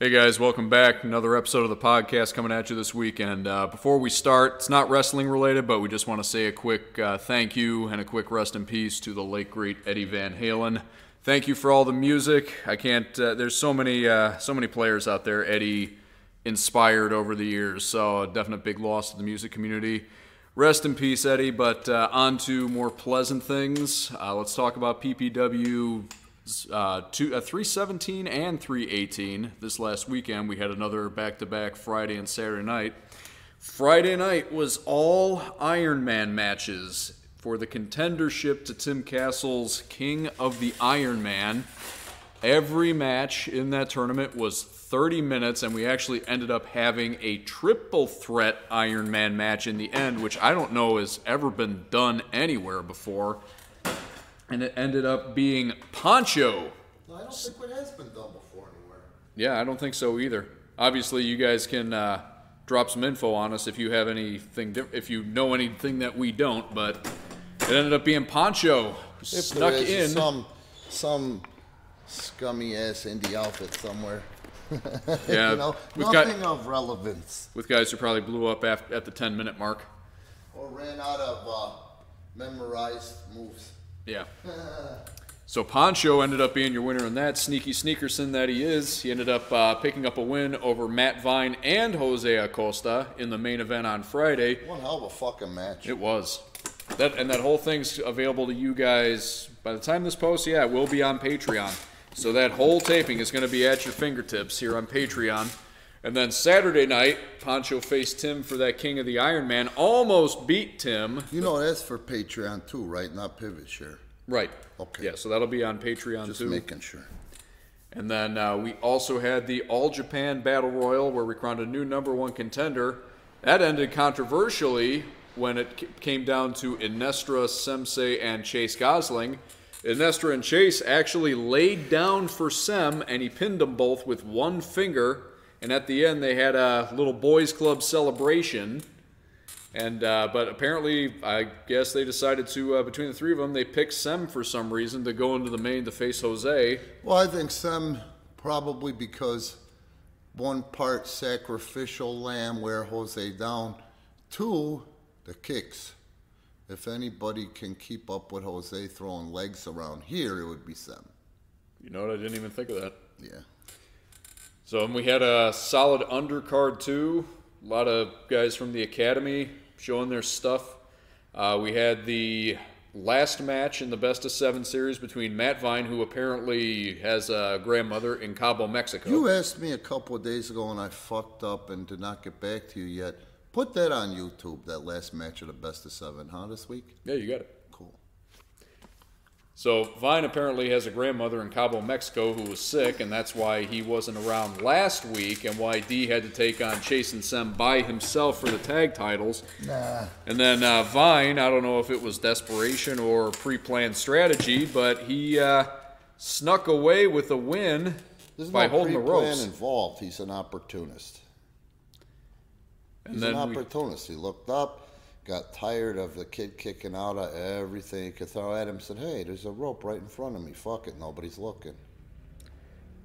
Hey guys, welcome back. Another episode of the podcast coming at you this weekend. Before we start, it's not wrestling related, but we just want to say a quick thank you and a quick rest in peace to the late great Eddie Van Halen. Thank you for all the music. I can't. There's so many players out there Eddie inspired over the years. So a definite big loss to the music community. Rest in peace, Eddie. But on to more pleasant things. Let's talk about PPW. 317 and 318. This last weekend we had another back-to-back Friday and Saturday night. Friday night was all Ironman matches for the contendership to Tim Castle's King of the Ironman. Every match in that tournament was 30 minutes, and we actually ended up having a triple threat Ironman match in the end, which I don't know has ever been done anywhere before. And it ended up being Poncho. No, I don't think it has been done before anywhere. Yeah, I don't think so either. Obviously, you guys can drop some info on us if you have anything, if you know anything that we don't. But it ended up being Poncho. Snuck in. Some scummy ass indie outfit somewhere. Yeah, you know, nothing of relevance. With guys who probably blew up at the 10-minute mark. Or ran out of memorized moves. Yeah. So Poncho ended up being your winner in that. Sneaky sneakerson that he is. He ended up picking up a win over Matt Vine and Jose Acosta in the main event on Friday. One hell of a fucking match. It was. That whole thing's available to you guys. By the time this posts, yeah, it will be on Patreon. So that whole taping is going to be at your fingertips here on Patreon. And then Saturday night, Poncho faced Tim for that King of the Ironman. Almost beat Tim. You know, that's for Patreon too, right? Not Pivot Share. Right. Okay. Yeah, so that'll be on Patreon Just too. Just making sure. And then we also had the All Japan Battle Royal where we crowned a new #1 contender. That ended controversially when it came down to Inestra Semsei and Chase Gosling. Inestra and Chase actually laid down for Sem, and he pinned them both with one finger. And at the end, they had a little boys' club celebration. And but apparently, I guess they decided to, between the three of them, they picked Sem for some reason to go into the main to face Jose. Well, I think Sem probably because one part sacrificial lamb, wear Jose down. Two, the kicks. If anybody can keep up with Jose throwing legs around here, it would be Sem. You know what? I didn't even think of that. Yeah. So we had a solid undercard too. A lot of guys from the academy showing their stuff. We had the last match in the Best of 7 series between Matt Vine, who apparently has a grandmother in Cabo, Mexico. You asked me a couple of days ago and I fucked up and did not get back to you yet. Put that on YouTube, that last match of the Best of 7, huh, this week? Yeah, you got it. Cool. So Vine apparently has a grandmother in Cabo, Mexico who was sick, and that's why he wasn't around last week and why D had to take on Chase and Sem by himself for the tag titles. Nah. And then Vine, I don't know if it was desperation or pre-planned strategy, but he snuck away with a win by holding the ropes. There's no pre-plan involved. He's an opportunist. He's an opportunist. He looked up, got tired of the kid kicking out of everything he could throw at him, said, hey, there's a rope right in front of me. Fuck it, nobody's looking.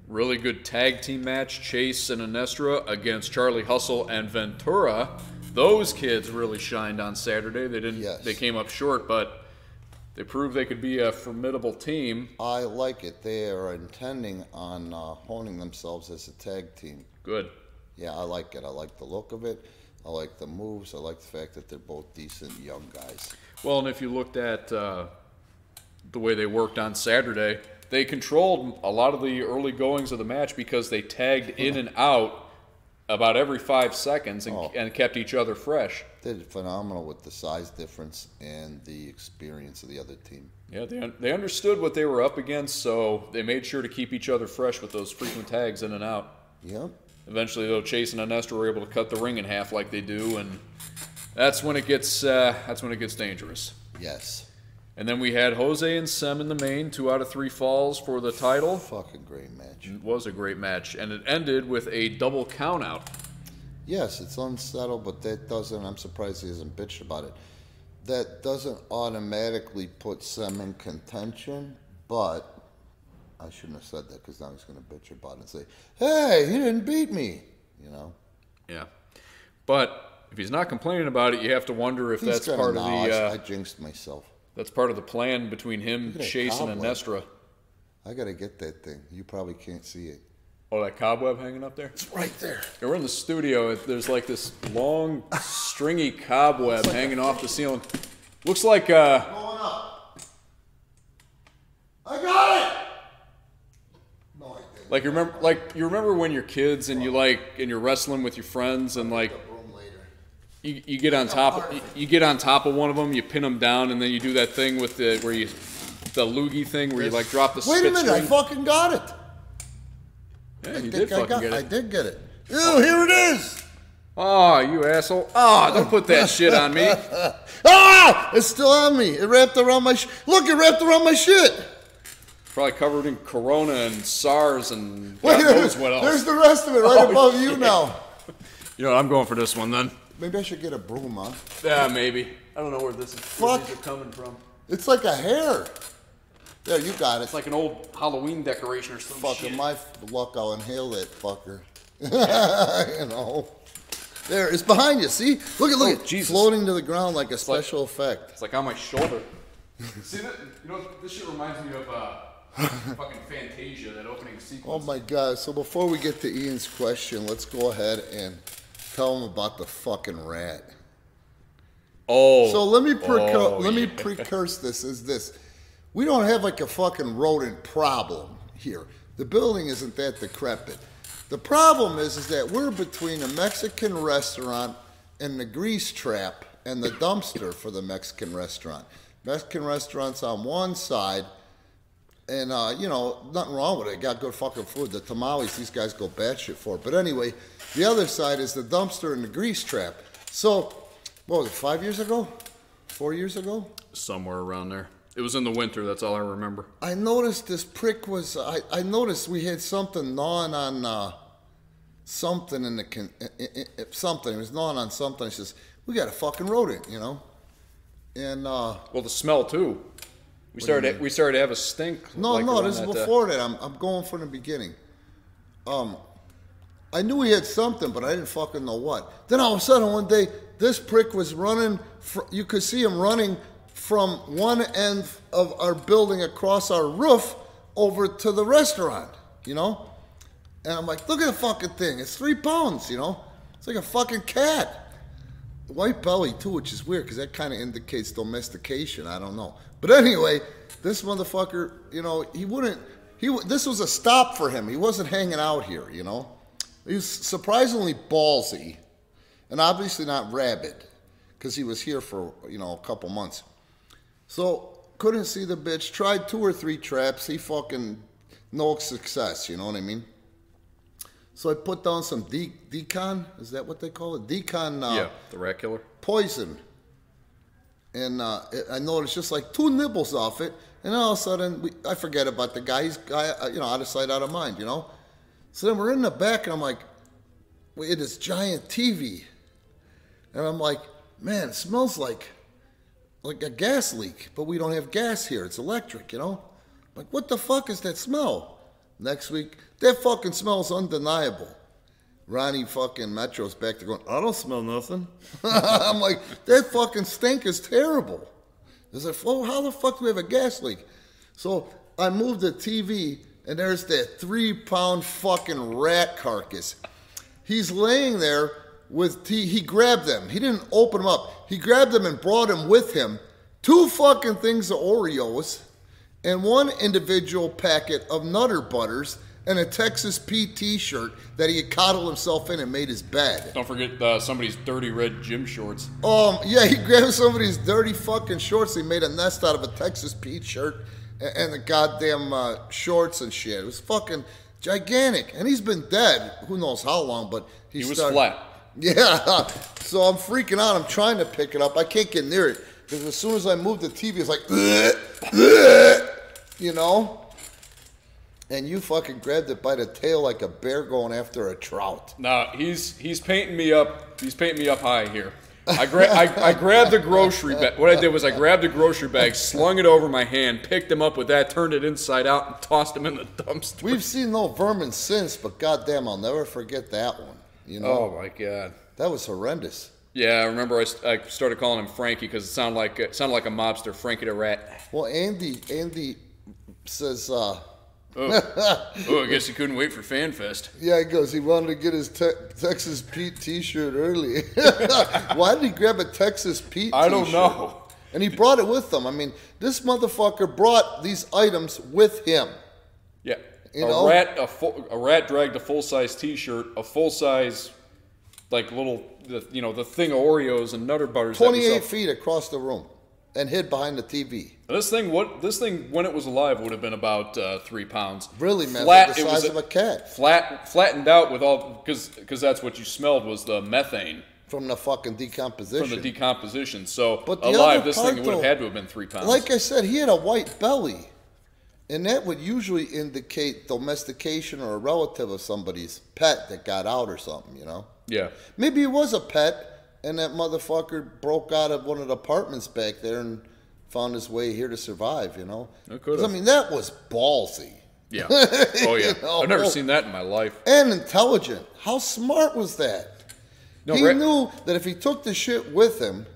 Really good tag team match, Chase and Inestra against Charlie Hustle and Ventura. Those kids really shined on Saturday. They didn't. Yes. They came up short, but they proved they could be a formidable team. I like it. They are intending on honing themselves as a tag team. Good. Yeah, I like it. I like the look of it. I like the moves. I like the fact that they're both decent young guys. Well, and if you looked at the way they worked on Saturday, they controlled a lot of the early goings of the match because they tagged in and out about every 5 seconds and kept each other fresh. They did phenomenal with the size difference and the experience of the other team. Yeah, they understood what they were up against, so they made sure to keep each other fresh with those frequent tags in and out. Yep. Eventually, though, Chase and Inestra were able to cut the ring in half like they do, and that's when it gets dangerous. Yes. And then we had Jose and Sem in the main, 2 out of 3 falls for the title. Fucking great match. It was a great match, and it ended with a double countout. Yes, it's unsettled, but that doesn't. I'm surprised he hasn't bitched about it. That doesn't automatically put Sem in contention, but I shouldn't have said that because now he's going to bitch about it and say, hey, he didn't beat me, you know? Yeah. But if he's not complaining about it, you have to wonder if that's part of the... I jinxed myself. That's part of the plan between him, Chasen, and Nestra. I got to get that thing. You probably can't see it. Oh, that cobweb hanging up there? It's right there. Yeah, we're in the studio. There's like this long, stringy cobweb hanging off the ceiling. Looks like... Going up. I got it! No, I didn't. Like you remember when you're kids and you're wrestling with your friends and like you get on top of one of them, you pin them down, and then you do that thing with the loogie thing where you like drop the spit Wait a minute, string. I fucking got it. Yeah, you did fucking get it. I did get it. Ew, here it is. Oh, you asshole. Oh, don't put that shit on me. Ah! It's still on me. It wrapped around my Look, it wrapped around my shit. Probably covered in Corona and SARS and God knows what else. There's the rest of it right above you now. You know what, I'm going for this one then. Maybe I should get a broom, huh? Yeah, maybe. I don't know where these are coming from. It's like a hair. There, you got it. It's like an old Halloween decoration or some shit. Fucking my luck, I'll inhale that fucker. You know. There, it's behind you, see? Look at Jesus. Floating to the ground like a special effect. It's like on my shoulder. See that? You know, this shit reminds me of fucking Fantasia, that opening sequence. Oh my God. So before we get to Ian's question, let's go ahead and tell him about the fucking rat. Oh. So let me precurse this as this. We don't have like a fucking rodent problem here. The building isn't that decrepit. The problem is that we're between a Mexican restaurant and the grease trap and the dumpster for the Mexican restaurant. Mexican restaurant's on one side, and you know, nothing wrong with it. Got good fucking food. The tamales, these guys go batshit for. But anyway, the other side is the dumpster and the grease trap. So, what was it, 5 years ago? 4 years ago? Somewhere around there. It was in the winter, that's all I remember. I noticed this prick was, I noticed we had something gnawing on something in the, something. It was gnawing on something. He says, we got a fucking rodent, you know? And, well, the smell too. We started to have a stink. No, this is before that. I'm going from the beginning. I knew he had something, but I didn't fucking know what. Then all of a sudden one day, this prick was running, you could see him running from one end of our building across our roof over to the restaurant, you know? And I'm like, look at the fucking thing. It's 3 pounds, you know? It's like a fucking cat. White belly, too, which is weird because that kind of indicates domestication. I don't know. But anyway, this motherfucker, you know, this was a stop for him. He wasn't hanging out here, you know? He was surprisingly ballsy and obviously not rabid because he was here for, you know, a couple months. So, couldn't see the bitch. Tried 2 or 3 traps. He fucking no success, you know what I mean? So I put down some decon. Is that what they call it? Decon. Yeah, the rat killer. Poison. And I noticed just like 2 nibbles off it. And all of a sudden, I forget about the guy. He's, you know, out of sight, out of mind, you know? So then we're in the back, and I'm like, we had this giant TV. And I'm like, man, it smells like a gas leak, but we don't have gas here. It's electric, you know? Like, what the fuck is that smell? Next week, that fucking smell's undeniable. Ronnie fucking Metro's back there going, I don't smell nothing. I'm like, that fucking stink is terrible. It's like, well, how the fuck do we have a gas leak? So I moved the TV, and there's that 3-pound fucking rat carcass. He's laying there with he grabbed them. He didn't open them up. He grabbed them and brought them with him. 2 fucking things of Oreos and 1 individual packet of Nutter Butters and a Texas Pete t-shirt that he had coddled himself in and made his bed. Don't forget somebody's dirty red gym shorts. Yeah, he grabbed somebody's dirty fucking shorts. He made a nest out of a Texas Pete shirt and the goddamn shorts and shit. It was fucking gigantic. And he's been dead who knows how long, but he was flat. Yeah, so I'm freaking out. I'm trying to pick it up. I can't get near it because as soon as I move the TV, it's like, you know? And you fucking grabbed it by the tail like a bear going after a trout. Nah, he's painting me up. He's painting me up high here. I grabbed the grocery bag. What I did was I grabbed the grocery bag, slung it over my hand, picked him up with that, turned it inside out, and tossed him in the dumpster. We've seen no vermin since, but goddamn, I'll never forget that one. You know? Oh my god, that was horrendous. Yeah, I remember I started calling him Frankie because it sounded like a mobster, Frankie the Rat. Well, Andy says, oh, I guess he couldn't wait for FanFest. Yeah, he goes, he wanted to get his Texas Pete t-shirt early. Why did he grab a Texas Pete t-shirt? I don't know. And he brought it with him. I mean, this motherfucker brought these items with him. Yeah. A rat dragged a full-size t-shirt, a full-size, like little, the thing of Oreos and Nutter Butters. 28 feet across the room and hid behind the TV. This thing, when it was alive, would have been about 3 pounds. Really, man, Flat, the size of a cat. Flattened out with all, because that's what you smelled was the methane. From the fucking decomposition. From the decomposition. So, but alive, this thing would have had to have been 3 pounds. Like I said, he had a white belly. And that would usually indicate domestication or a relative of somebody's pet that got out or something, you know? Yeah. Maybe it was a pet, and that motherfucker broke out of one of the apartments back there and found his way here to survive, you know? It could have. I mean, that was ballsy. Yeah. Oh, yeah. You know? I've never seen that in my life. And intelligent. How smart was that? No, he knew that if he took the shit with him,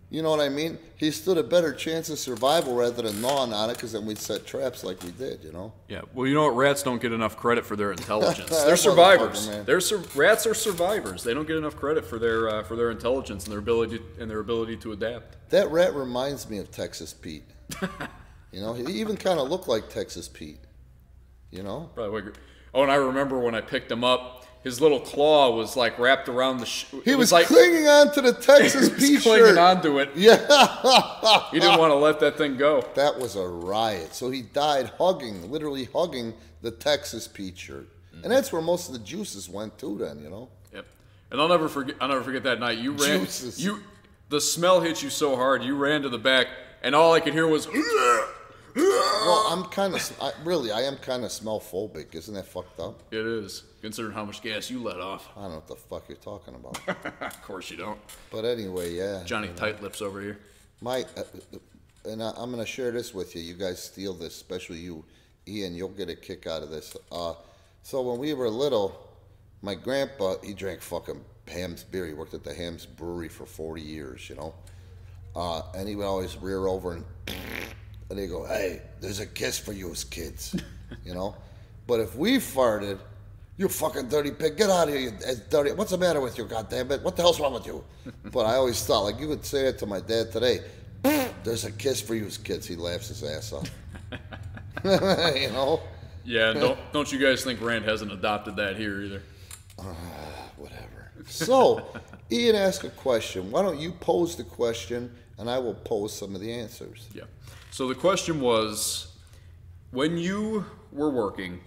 you know what I mean? He stood a better chance of survival rather than gnawing on it, because then we'd set traps like we did, you know? Yeah. Well, you know what? Rats don't get enough credit for their intelligence. They're survivors. Rats are survivors. They don't get enough credit for their intelligence and their ability to adapt. That rat reminds me of Texas Pete. You know, he even kind of looked like Texas Pete. You know? Probably. Oh, and I remember when I picked him up, his little claw was like wrapped around the. He was like clinging on to the Texas Pete shirt. Clinging onto it. Yeah. He didn't want to let that thing go. That was a riot. So he died literally hugging the Texas Pete shirt, and that's where most of the juices went to. Then, you know. Yep. And I'll never forget that night. You ran. Juices. The smell hit you so hard. You ran to the back, and all I could hear was. Well, I am kind of smell phobic. Isn't that fucked up? It is, considering how much gas you let off. I don't know what the fuck you're talking about. Of course you don't. But anyway, yeah. Johnny Tight Lips over here. And I'm going to share this with you. You guys steal this, especially you, Ian. You'll get a kick out of this. So when we were little, my grandpa, he drank fucking Ham's beer. He worked at the Ham's Brewery for 40 years, you know. And he would always rear over and they go, hey, there's a kiss for you as kids, you know? But if we farted, you fucking dirty pig, get out of here, you dirty, what's the matter with you, goddammit? What the hell's wrong with you? But I always thought, like, you could say that to my dad today, there's a kiss for you as kids. He laughs his ass off. You know? Yeah, don't you guys think Rand hasn't adopted that here either? Whatever. So, Ian asked a question. Why don't you pose the question, and I will pose some of the answers. Yeah. So the question was, when you were working,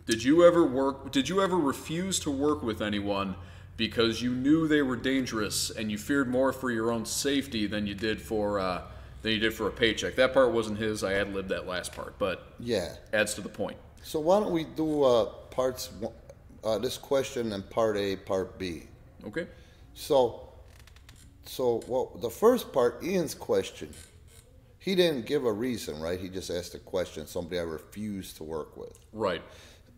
did you ever refuse to work with anyone because you knew they were dangerous and you feared more for your own safety than you did for a paycheck? That part wasn't his. I ad-libbed that last part, but yeah, adds to the point. So why don't we do this question and part A, part B? Okay. So the first part, Ian's question. He didn't give a reason, right? He just asked a question, somebody I refused to work with. Right.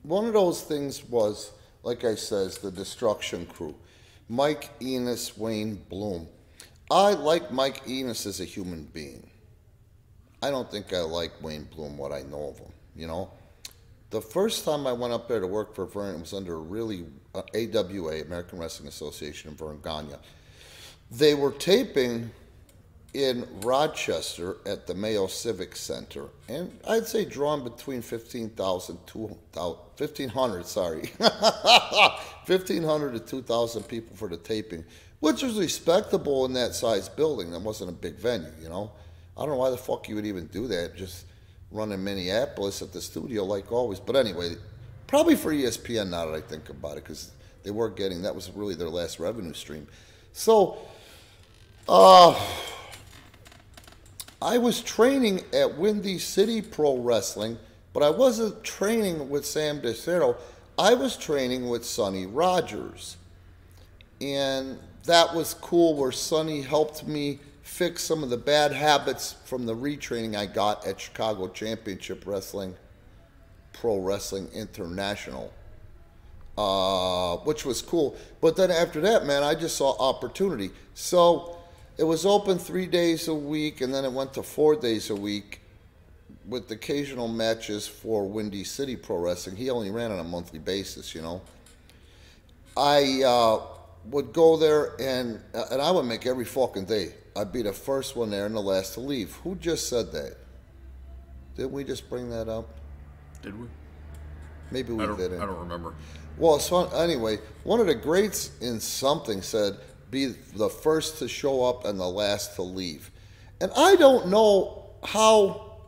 One of those things was, like I says, the Destruction Crew. Mike Enos, Wayne Bloom. I like Mike Enos as a human being. I don't think I like Wayne Bloom, what I know of him, you know? The first time I went up there to work for Vern, it was under AWA, American Wrestling Association in Vern, Gagne. They were taping in Rochester at the Mayo Civic Center, and I'd say drawn between 1,500 to 2,000 people for the taping, which was respectable in that size building. That wasn't a big venue, you know. I don't know why the fuck you would even do that, just run in Minneapolis at the studio like always. But anyway, probably for ESPN now that I think about it, because they were getting, that was really their last revenue stream. So, I was training at Windy City Pro Wrestling, but I wasn't training with Sam DeCero. I was training with Sonny Rogers. And that was cool where Sonny helped me fix some of the bad habits from the retraining I got at Chicago Championship Wrestling, Pro Wrestling International, which was cool. But then after that, man, I just saw opportunity. So it was open 3 days a week, and then it went to 4 days a week with occasional matches for Windy City Pro Wrestling. He only ran on a monthly basis, you know. I would go there, and I would make every fucking day. I'd be the first one there and the last to leave. Who just said that? Didn't we just bring that up? Did we? Maybe we didn't. I don't remember. Well, so anyway, one of the greats in something said, be the first to show up and the last to leave. And I don't know how,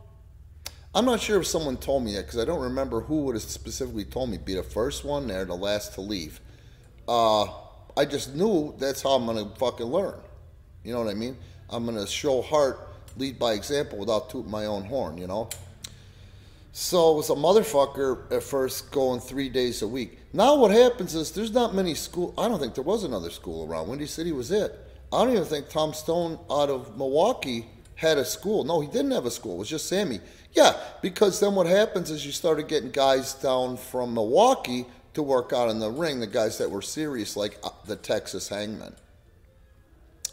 I'm not sure if someone told me that, because I don't remember who would have specifically told me, be the first one there, the last to leave. I just knew that's how I'm going to fucking learn. You know what I mean? I'm going to show heart, lead by example without tooting my own horn, you know? So it was a motherfucker at first going 3 days a week. Now what happens is there's not many schools. I don't think there was another school around. Windy City was it. I don't even think Tom Stone out of Milwaukee had a school. No, he didn't have a school. It was just Sammy. Yeah, because then what happens is you started getting guys down from Milwaukee to work out in the ring, the guys that were serious, like the Texas Hangmen.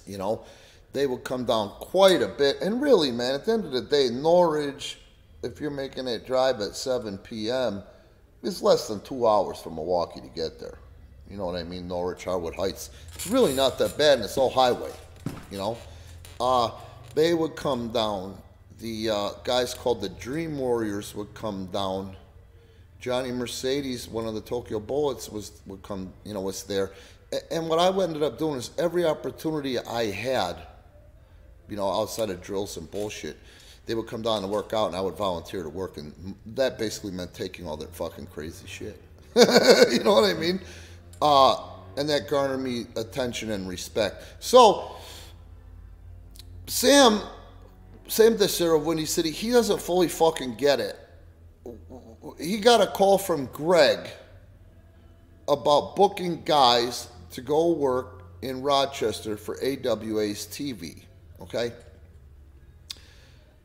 You know, they would come down quite a bit. And really, man, at the end of the day, Norwich, if you're making that drive at 7 p.m., it's less than 2 hours from Milwaukee to get there. You know what I mean? Norwich, Harwood Heights. It's really not that bad, and it's all highway, you know? They would come down. The guys called the Dream Warriors would come down. Johnny Mercedes, one of the Tokyo Bullets, was there. And what I ended up doing is every opportunity I had, you know, outside of drills and bullshit, they would come down to work out, and I would volunteer to work, and that basically meant taking all that fucking crazy shit. You know what I mean? And that garnered me attention and respect. So, Sam DeCero of Windy City, he doesn't fully fucking get it. He got a call from Greg about booking guys to go work in Rochester for AWA's TV, okay?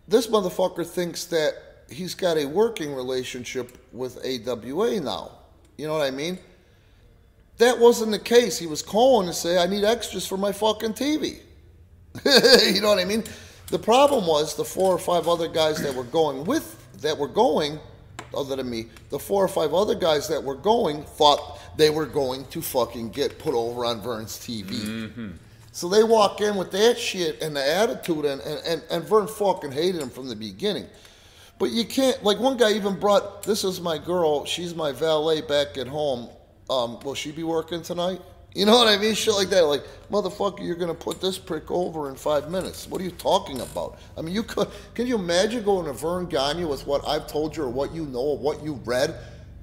This motherfucker thinks that he's got a working relationship with AWA now. You know what I mean? That wasn't the case. He was calling to say, I need extras for my fucking TV. You know what I mean? The problem was the 4 or 5 other guys that were going, other than me, the 4 or 5 other guys that were going thought they were going to fucking get put over on Vern's TV. Mm-hmm. So they walk in with that shit and the attitude, and Vern fucking hated him from the beginning. But you can't, like one guy even brought, this is my girl, she's my valet back at home. Will she be working tonight? You know what I mean? Shit like that. Like, motherfucker, you're going to put this prick over in 5 minutes. What are you talking about? I mean, can you imagine going to Vern Gagne with what I've told you or what you know or what you read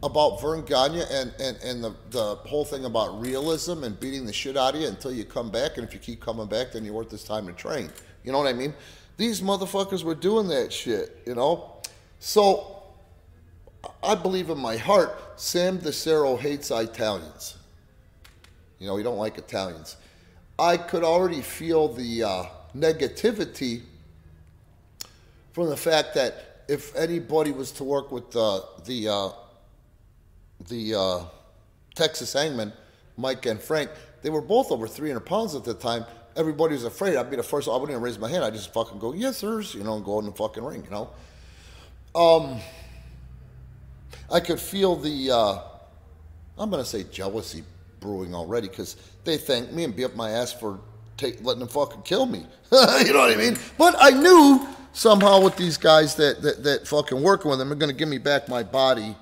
about Vern Gagne and the whole thing about realism and beating the shit out of you until you come back, and if you keep coming back, then you're worth this time to train. You know what I mean? These motherfuckers were doing that shit, you know? So, I believe in my heart, Sam DeCero hates Italians. You know, he don't like Italians. I could already feel the negativity from the fact that if anybody was to work with the Texas Hangman, Mike and Frank, they were both over 300 pounds at the time. Everybody was afraid. I'd be the first. I wouldn't even raise my hand. I'd just fucking go, yes, sirs, you know, and go in the fucking ring, you know. I could feel the, I'm going to say jealousy brewing already, because they thanked me and beat up my ass for letting them fucking kill me. You know what I mean? But I knew somehow with these guys that fucking working with them are going to give me back my body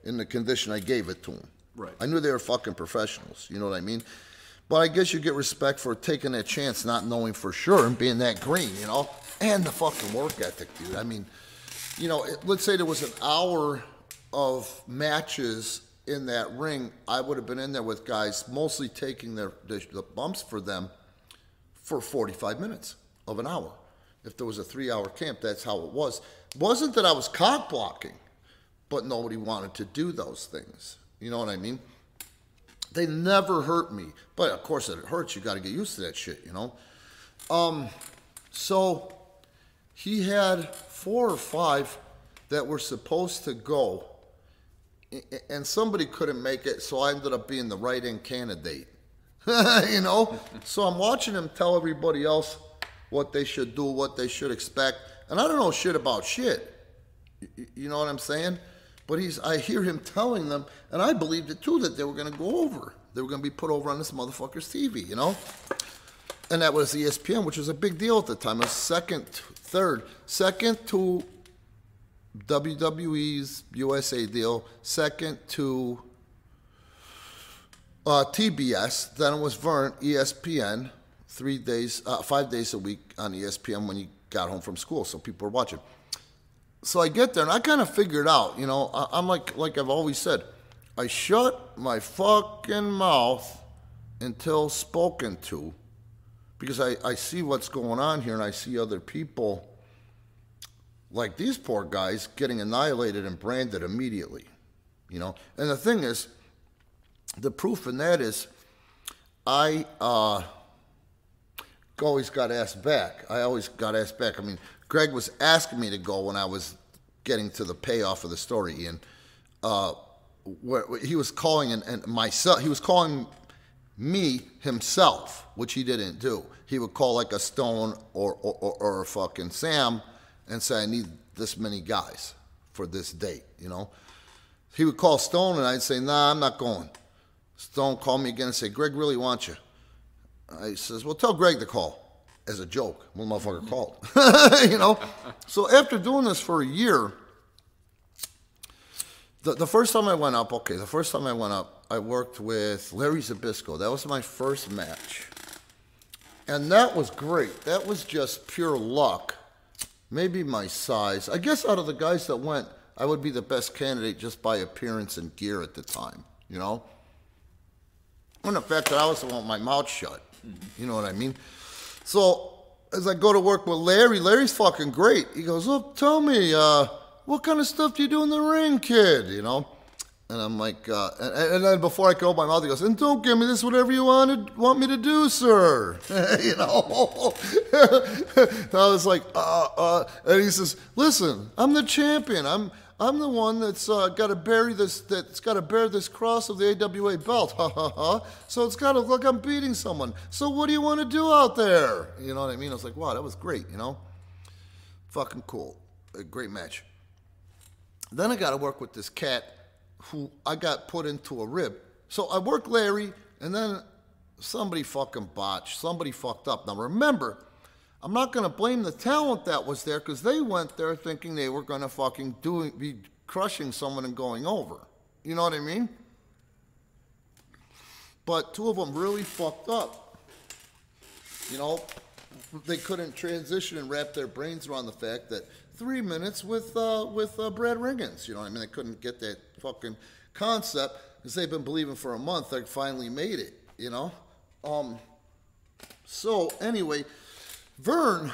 in the condition I gave it to them. Right. I knew they were fucking professionals. You know what I mean? But I guess you get respect for taking that chance, not knowing for sure and being that green, you know? And the fucking work ethic, dude. I mean, you know, let's say there was an hour of matches in that ring, I would have been in there with guys mostly taking the bumps for them for 45 minutes of an hour. If there was a 3-hour camp, that's how it was. It wasn't that I was cock blocking, but nobody wanted to do those things. You know what I mean? They never hurt me. But of course it hurts. You got to get used to that shit, you know. So he had 4 or 5 that were supposed to go, and somebody couldn't make it, so I ended up being the write-in candidate. You know? So I'm watching him tell everybody else what they should do, what they should expect, and I don't know shit about shit. You know what I'm saying? But I hear him telling them, and I believed it too, that they were going to go over. They were going to be put over on this motherfucker's TV, you know? And that was ESPN, which was a big deal at the time. It was second to WWE's USA deal, second to TBS, then it was Vern, ESPN, 5 days a week on ESPN when you got home from school, so people were watching. So I get there, and I kind of figured out, you know, I'm like I've always said, I shut my fucking mouth until spoken to, because I see what's going on here, and I see other people, like these poor guys, getting annihilated and branded immediately, you know. And the thing is, the proof in that is, I always got asked back. I mean, Greg was asking me to go when I was getting to the payoff of the story, Ian. He was calling he was calling me himself, which he didn't do. He would call like a Stone or a fucking Sam and say, I need this many guys for this date, you know. He would call Stone and I'd say, nah, I'm not going. Stone called me again and say, Greg really wants you. I says, well, tell Greg to call. As a joke. Well, motherfucker called. You know? So after doing this for a year, the first time I went up, I worked with Larry Zbyszko. That was my first match. And that was great. That was just pure luck. Maybe my size. I guess out of the guys that went, I would be the best candidate just by appearance and gear at the time, you know? And the fact that I was the one with my mouth shut. You know what I mean? So as I go to work with Larry, Larry's fucking great. He goes, look, tell me, what kind of stuff do you do in the ring, kid? You know? And I'm like, and then before I can open my mouth, he goes, and don't give me this, whatever you want me to do, sir. You know? I was like, and he says, listen, I'm the champion. I'm the one that's got to bear this cross of the AWA belt. Ha ha ha. So it's got to look like I'm beating someone. So what do you want to do out there? You know what I mean? I was like, wow, that was great, you know? Fucking cool. A great match. Then I got to work with this cat who I got put into a rib. So I worked Larry, and then somebody fucking botched. Somebody fucked up. Now remember, I'm not going to blame the talent that was there because they went there thinking they were going to fucking be crushing someone and going over. You know what I mean? But 2 of them really fucked up. You know, they couldn't transition and wrap their brains around the fact that 3 minutes with Brad Riggins. You know what I mean? They couldn't get that fucking concept because they've been believing for a month. They finally made it, you know? So anyway, Vern,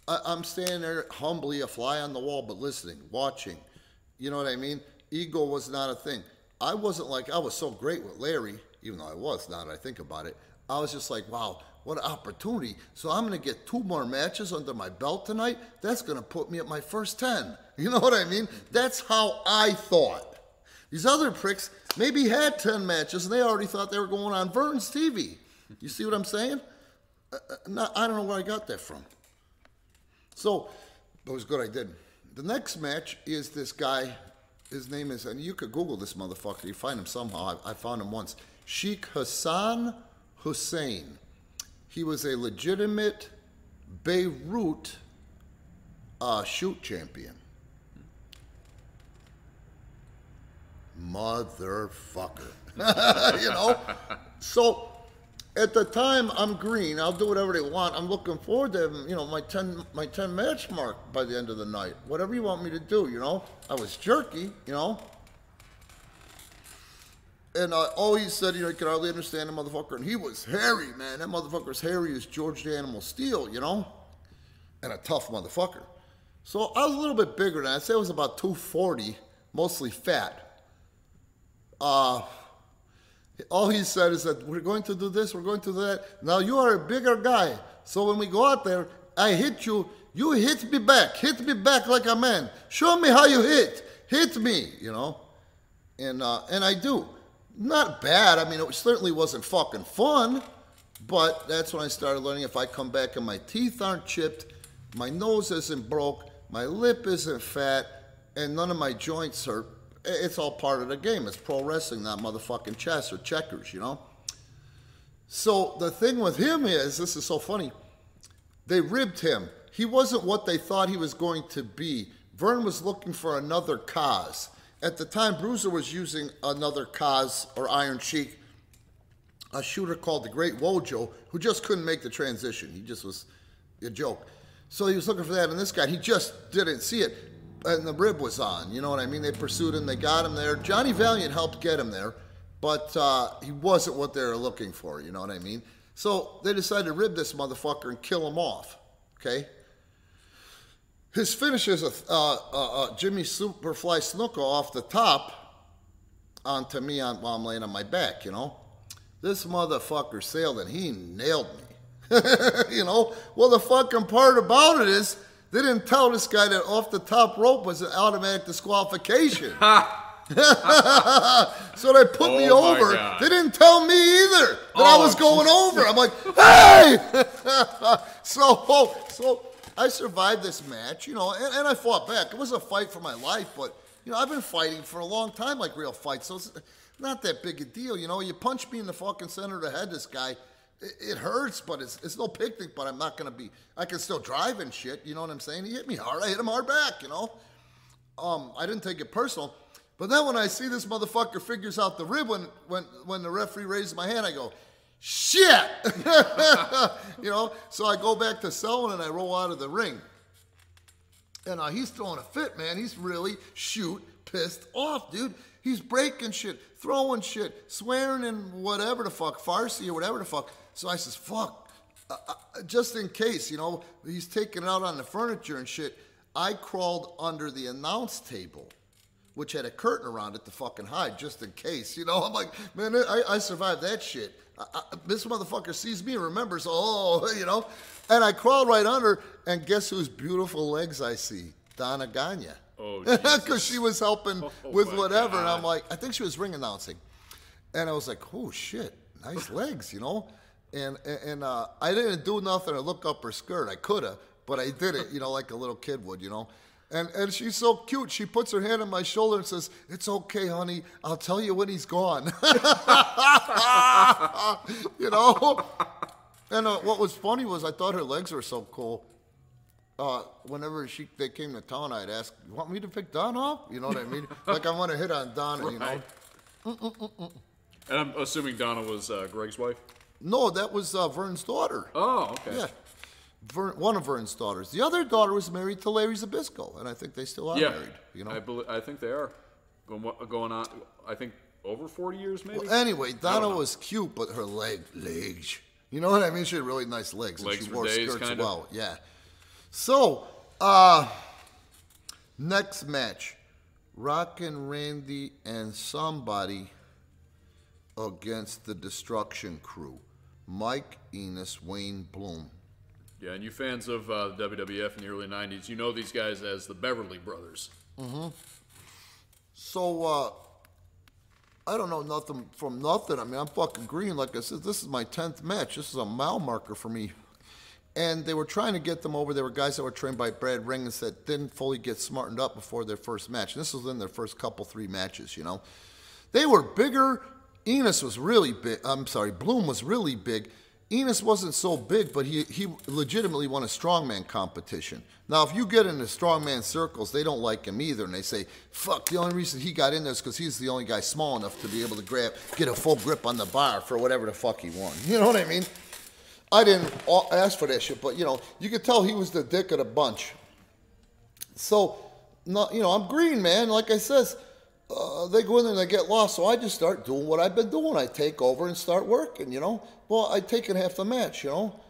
I'm standing there humbly, a fly on the wall, but listening, watching. You know what I mean? Ego was not a thing. I wasn't like, I was so great with Larry, even though I was, now that I think about it. I was just like, wow, what an opportunity. So I'm going to get 2 more matches under my belt tonight. That's going to put me at my first 10. You know what I mean? That's how I thought. These other pricks maybe had 10 matches, and they already thought they were going on Vern's TV. You see what I'm saying? I don't know where I got that from. So, it was good I did. The next match is this guy. His name is, and you could Google this motherfucker. You find him somehow. I found him once. Sheikh Hassan Hussein. He was a legitimate Beirut shoot champion. Motherfucker. You know? So, at the time, I'm green. I'll do whatever they want. I'm looking forward to, you know, my 10 match mark by the end of the night. Whatever you want me to do, you know. I was jerky, you know. And I always said, you know, you can hardly understand the motherfucker. And he was hairy, man. That motherfucker's hairy as George the Animal Steel, you know. And a tough motherfucker. So I was a little bit bigger than that. I'd say I was about 240, mostly fat. All he said is that we're going to do this, we're going to do that. Now you are a bigger guy. So when we go out there, I hit you, you hit me back. Hit me back like a man. Show me how you hit. Hit me, you know. And I do. Not bad. I mean, it certainly wasn't fucking fun. But that's when I started learning if I come back and my teeth aren't chipped, my nose isn't broke, my lip isn't fat, and none of my joints hurt, it's all part of the game. It's pro wrestling, not motherfucking chess or checkers, you know? So the thing with him is, this is so funny, they ribbed him. He wasn't what they thought he was going to be. Vern was looking for another Kaz. At the time, Bruiser was using another Kaz or Iron Sheik, a shooter called the Great Wojo, who just couldn't make the transition. He just was a joke. So he was looking for that, and this guy, he just didn't see it, and the rib was on, you know what I mean? They pursued him, they got him there. Johnny Valiant helped get him there, but he wasn't what they were looking for, you know what I mean? So they decided to rib this motherfucker and kill him off, okay? His finish is a Jimmy Superfly Snuka off the top onto me while I'm laying on my back, you know? This motherfucker sailed and he nailed me. You know? Well, the fucking part about it is they didn't tell this guy that off the top rope was an automatic disqualification. So they put me over. God. They didn't tell me either that I was going over. I'm like, hey! So I survived this match, you know, and I fought back. It was a fight for my life, but, you know, I've been fighting for a long time like real fights, so it's not that big a deal, you know. You punch me in the fucking center of the head, this guy, it hurts, but it's no picnic, but I'm not going to be, I can still drive and shit, you know what I'm saying? He hit me hard, I hit him hard back, you know. I didn't take it personal, but then when I see this motherfucker figures out the rib when the referee raises my hand, I go, shit! You know, so I go back to Selwyn and I roll out of the ring. And he's throwing a fit, man. He's really pissed off, dude. He's breaking shit, throwing shit, swearing and whatever the fuck, Farsi or whatever the fuck. So I says, fuck, just in case, you know, he's taking it out on the furniture and shit. I crawled under the announce table, which had a curtain around it to fucking hide, just in case, you know. I'm like, man, I survived that shit. This motherfucker sees me and remembers, you know. And I crawled right under, and guess whose beautiful legs I see? Donna Gagne. Oh, because she was helping with whatever. God. And I'm like, I think she was ring announcing. And I was like, oh, shit, nice legs, you know. And I didn't do nothing to look up her skirt. I could have, but I did it, you know, like a little kid would, you know. And she's so cute. She puts her hand on my shoulder and says, it's okay, honey. I'll tell you when he's gone. You know? And what was funny was I thought her legs were so cool. Whenever they came to town, I'd ask, you want me to pick Don up? You know what I mean? Like I want to hit on Donna, right. You know? And I'm assuming Donna was Greg's wife? No, that was Vern's daughter. Oh, okay. Yeah. One of Vern's daughters. The other daughter was married to Larry Zbyszko, and I think they still are married. You know, I think they are going on. I think over 40 years, maybe. Well, anyway, Donna was cute, but her legs. You know what I mean? She had really nice legs, and she wore skirts well. Yeah. So, next match, Rockin' Randy and somebody against the Destruction Crew, Mike Enos, Wayne Bloom. Yeah, and you fans of the WWF in the early 90s, you know these guys as the Beverly Brothers. Mm-hmm. So, I don't know nothing from nothing. I mean, I'm fucking green. Like I said, this is my 10th match. This is a mile marker for me. And they were trying to get them over. There were guys that were trained by Brad Rings that didn't fully get smartened up before their first match. And this was in their first three matches, you know. They were bigger. Enos was really big. Bloom was really big. Enos wasn't so big, but he legitimately won a strongman competition. Now, if you get into strongman circles, they don't like him either, and they say, fuck, the only reason he got in there is because he's the only guy small enough to be able to get a full grip on the bar for whatever the fuck he won. You know what I mean? I didn't ask for that shit, but, you know, you could tell he was the dick of the bunch. So, you know, I'm green, man. Like I says, they go in there and they get lost, so I just start doing what I've been doing. I take over and start working, you know. Well, I'd taken half the match, you know.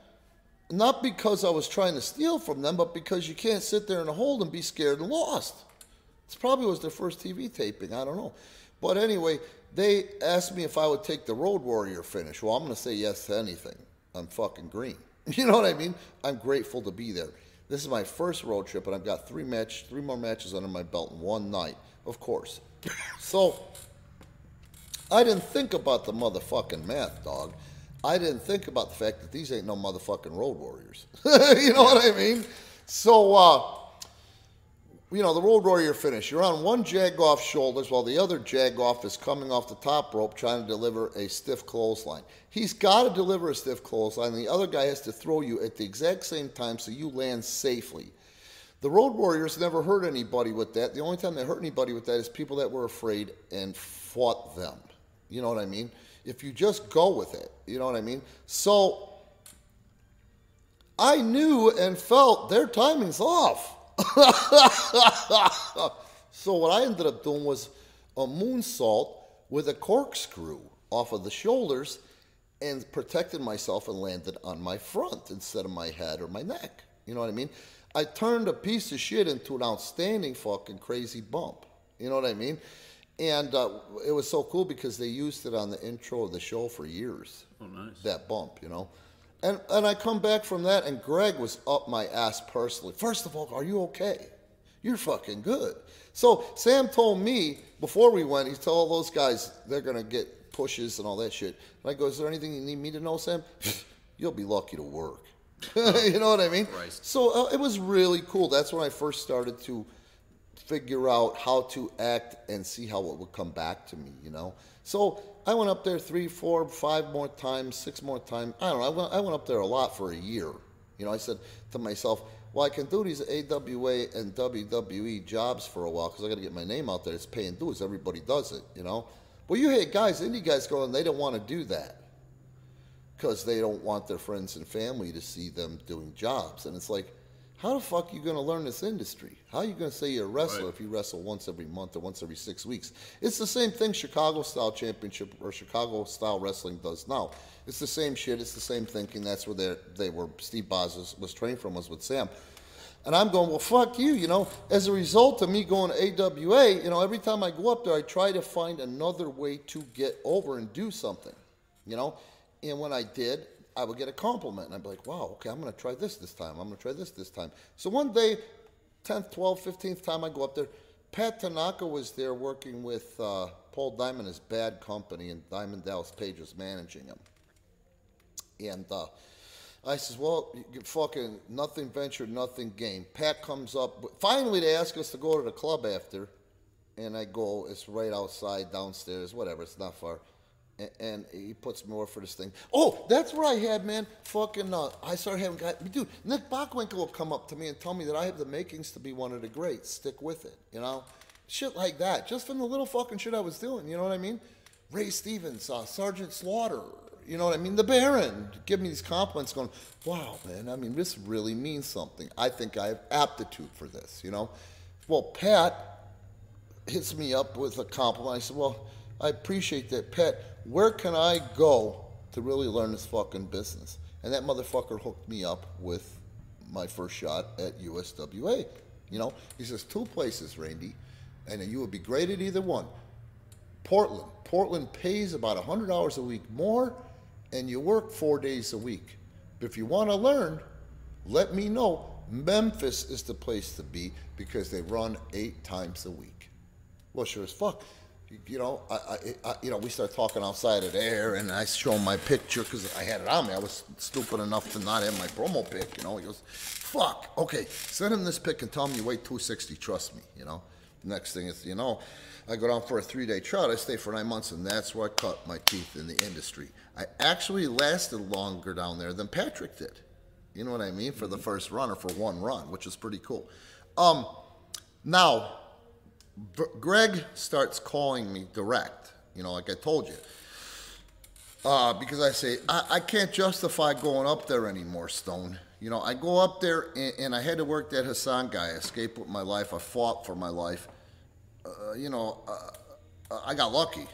Not because I was trying to steal from them, but because you can't sit there in a hold and be scared and lost. This probably was their first TV taping, I don't know. But anyway, they asked me if I would take the Road Warrior finish. Well, I'm going to say yes to anything. I'm fucking green. You know what I mean? I'm grateful to be there. This is my first road trip, and I've got 3 more matches under my belt in one night, of course. So I didn't think about the motherfucking math, dog. I didn't think about the fact that these ain't no motherfucking Road Warriors. You know what I mean? So, you know, the Road Warrior finish. You're on one jag-off shoulders while the other jag-off is coming off the top rope trying to deliver a stiff clothesline. He's got to deliver a stiff clothesline, and the other guy has to throw you at the exact same time so you land safely. The Road Warriors never hurt anybody with that. The only time they hurt anybody with that is people that were afraid and fought them. You know what I mean? If you just go with it, you know what I mean? So I knew and felt their timing's off. So what I ended up doing was a moonsault with a corkscrew off of the shoulders and protected myself and landed on my front instead of my head or my neck. You know what I mean? I turned a piece of shit into an outstanding fucking crazy bump. You know what I mean? And it was so cool because they used it on the intro of the show for years. Oh, nice. That bump, you know. And I come back from that, and Greg was up my ass personally. First of all, are you okay? You're fucking good. So Sam told me before we went, he told all those guys they're going to get pushes and all that shit. And I go, is there anything you need me to know, Sam? You'll be lucky to work. You know what I mean? Christ. So it was really cool. That's when I first started to figure out how to act and see how it would come back to me, you know. So I went up there 3, 4, 5 more times, 6 more times. I don't know. I went up there a lot for a year. You know, I said to myself, well, I can do these AWA and WWE jobs for a while because I got to get my name out there. It's paying dues. Everybody does it, you know. Well, you hear guys, indie guys going, they don't want to do that because they don't want their friends and family to see them doing jobs. And it's like, how the fuck are you going to learn this industry? How are you going to say you're a wrestler if you wrestle once every month or once every 6 weeks? It's the same thing Chicago-style championship or Chicago-style wrestling does now. It's the same shit. It's the same thinking. That's where they were. Steve Boz was trained from, was with Sam. And I'm going, well, fuck you, you know. As a result of me going to AWA, you know, every time I go up there, I try to find another way to get over and do something, you know. And when I did, I would get a compliment, and I'd be like, wow, okay, I'm going to try this time. I'm going to try this time. So one day, 10th, 12th, 15th time I go up there, Pat Tanaka was there working with Paul Diamond, his Bad Company, and Diamond Dallas Page was managing him. And I says, well, you fucking nothing ventured, nothing gained. Pat comes up. Finally, they ask us to go to the club after, and I go. It's right outside, downstairs, whatever. It's not far. And he puts me over for this thing. Oh, that's where I had, man, fucking, I started having guys, dude, Nick Bockwinkel will come up to me and tell me that I have the makings to be one of the greats. Stick with it, you know? Shit like that, just from the little fucking shit I was doing, you know what I mean? Ray Stevens, Sergeant Slaughter, you know what I mean? The Baron, give me these compliments going, wow, man, I mean, this really means something. I think I have aptitude for this, you know? Well, Pat hits me up with a compliment. I said, well, I appreciate that, Pat. Where can I go to really learn this fucking business? And that motherfucker hooked me up with my first shot at USWA. You know, he says, 2 places, Randy, and you would be great at either one. Portland. Portland pays about $100 a week more, and you work 4 days a week. But if you want to learn, let me know. Memphis is the place to be because they run 8 times a week. Well, sure as fuck. You know, we start talking outside of there, and I show him my picture because I had it on me. I was stupid enough to not have my promo pic, you know. He goes, fuck, okay, send him this pic and tell him you weigh 260, trust me, you know. Next thing is, you know, I go down for a 3-day trial. I stay for 9 months, and that's where I cut my teeth in the industry. I actually lasted longer down there than Patrick did. You know what I mean? For the first run, or for one run, which is pretty cool. Now, Greg starts calling me direct, you know, like I told you. Because I say, I can't justify going up there anymore, Stone. You know, I go up there, and I had to work that Hassan guy. I escaped with my life. I fought for my life. I got lucky,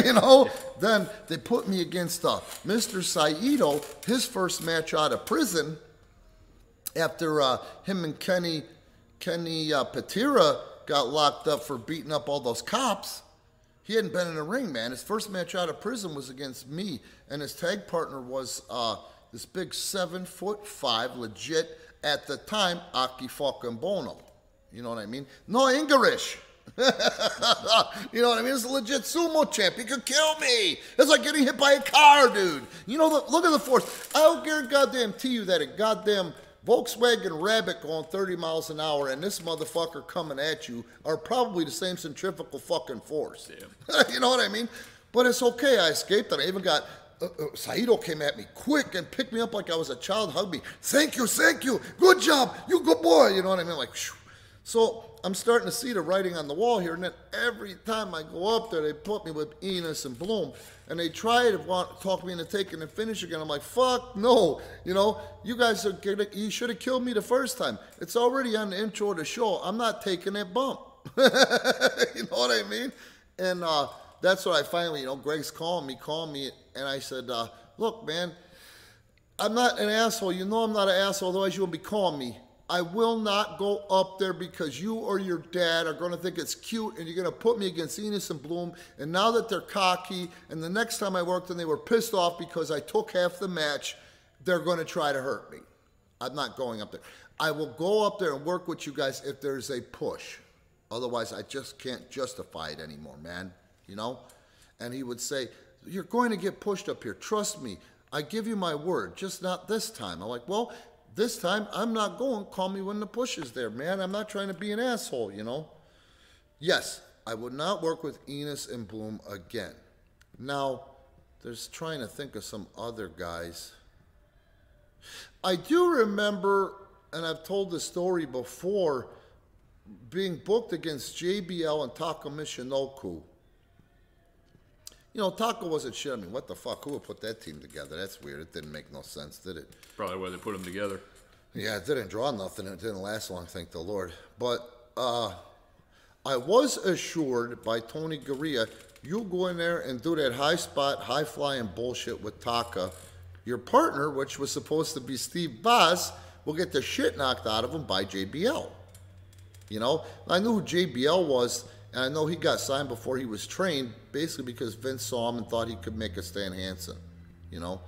you know. Then they put me against Mr. Saito, his first match out of prison, after him and Kenny Patira got locked up for beating up all those cops. He hadn't been in a ring, man. His first match out of prison was against me, and his tag partner was this big 7'5", legit at the time, Aki fucking Bono. You know what I mean? No English. You know what I mean? It's a legit sumo champ. He could kill me. It's like getting hit by a car, dude. You know, look at the force. I don't guarantee you that a goddamn Volkswagen Rabbit going 30 miles an hour and this motherfucker coming at you are probably the same centrifugal fucking force. You know what I mean? But it's okay. I escaped, and I even got Saito came at me quick and picked me up like I was a child, hugged me. Thank you, good job, you good boy. You know what I mean? Like, shoo. So I'm starting to see the writing on the wall here, and then every time I go up there, they put me with Enos and Bloom, and they try to talk me into taking the finish again. I'm like, fuck no, you know, you guys you should have killed me the first time. It's already on the intro of the show. I'm not taking that bump. You know what I mean? And that's what I finally, you know, Greg's called me, and I said, look, man, I'm not an asshole. You know I'm not an asshole, otherwise you wouldn't be calling me. I will not go up there because you or your dad are going to think it's cute and you're going to put me against Enos and Bloom. And now that they're cocky, and the next time I worked and they were pissed off because I took half the match, they're going to try to hurt me. I'm not going up there. I will go up there and work with you guys if there's a push. Otherwise, I just can't justify it anymore, man. You know? And he would say, you're going to get pushed up here. Trust me. I give you my word. Just not this time. I'm like, well, this time, I'm not going. Call me when the push is there, man. I'm not trying to be an asshole, you know? Yes, I would not work with Enos and Bloom again. Now, there's trying to think of some other guys. I do remember, and I've told this story before, being booked against JBL and Taka Michinoku. You know, Taka wasn't shit. I mean, what the fuck? Who would put that team together? That's weird. It didn't make no sense, did it? Probably why they put them together. Yeah, it didn't draw nothing. It didn't last long, thank the Lord. But I was assured by Tony Gurria, you go in there and do that high spot, high flying bullshit with Taka. Your partner, which was supposed to be Steve Boz, will get the shit knocked out of him by JBL. You know, I knew who JBL was. And I know he got signed before he was trained, basically because Vince saw him and thought he could make a Stan Hansen, you know.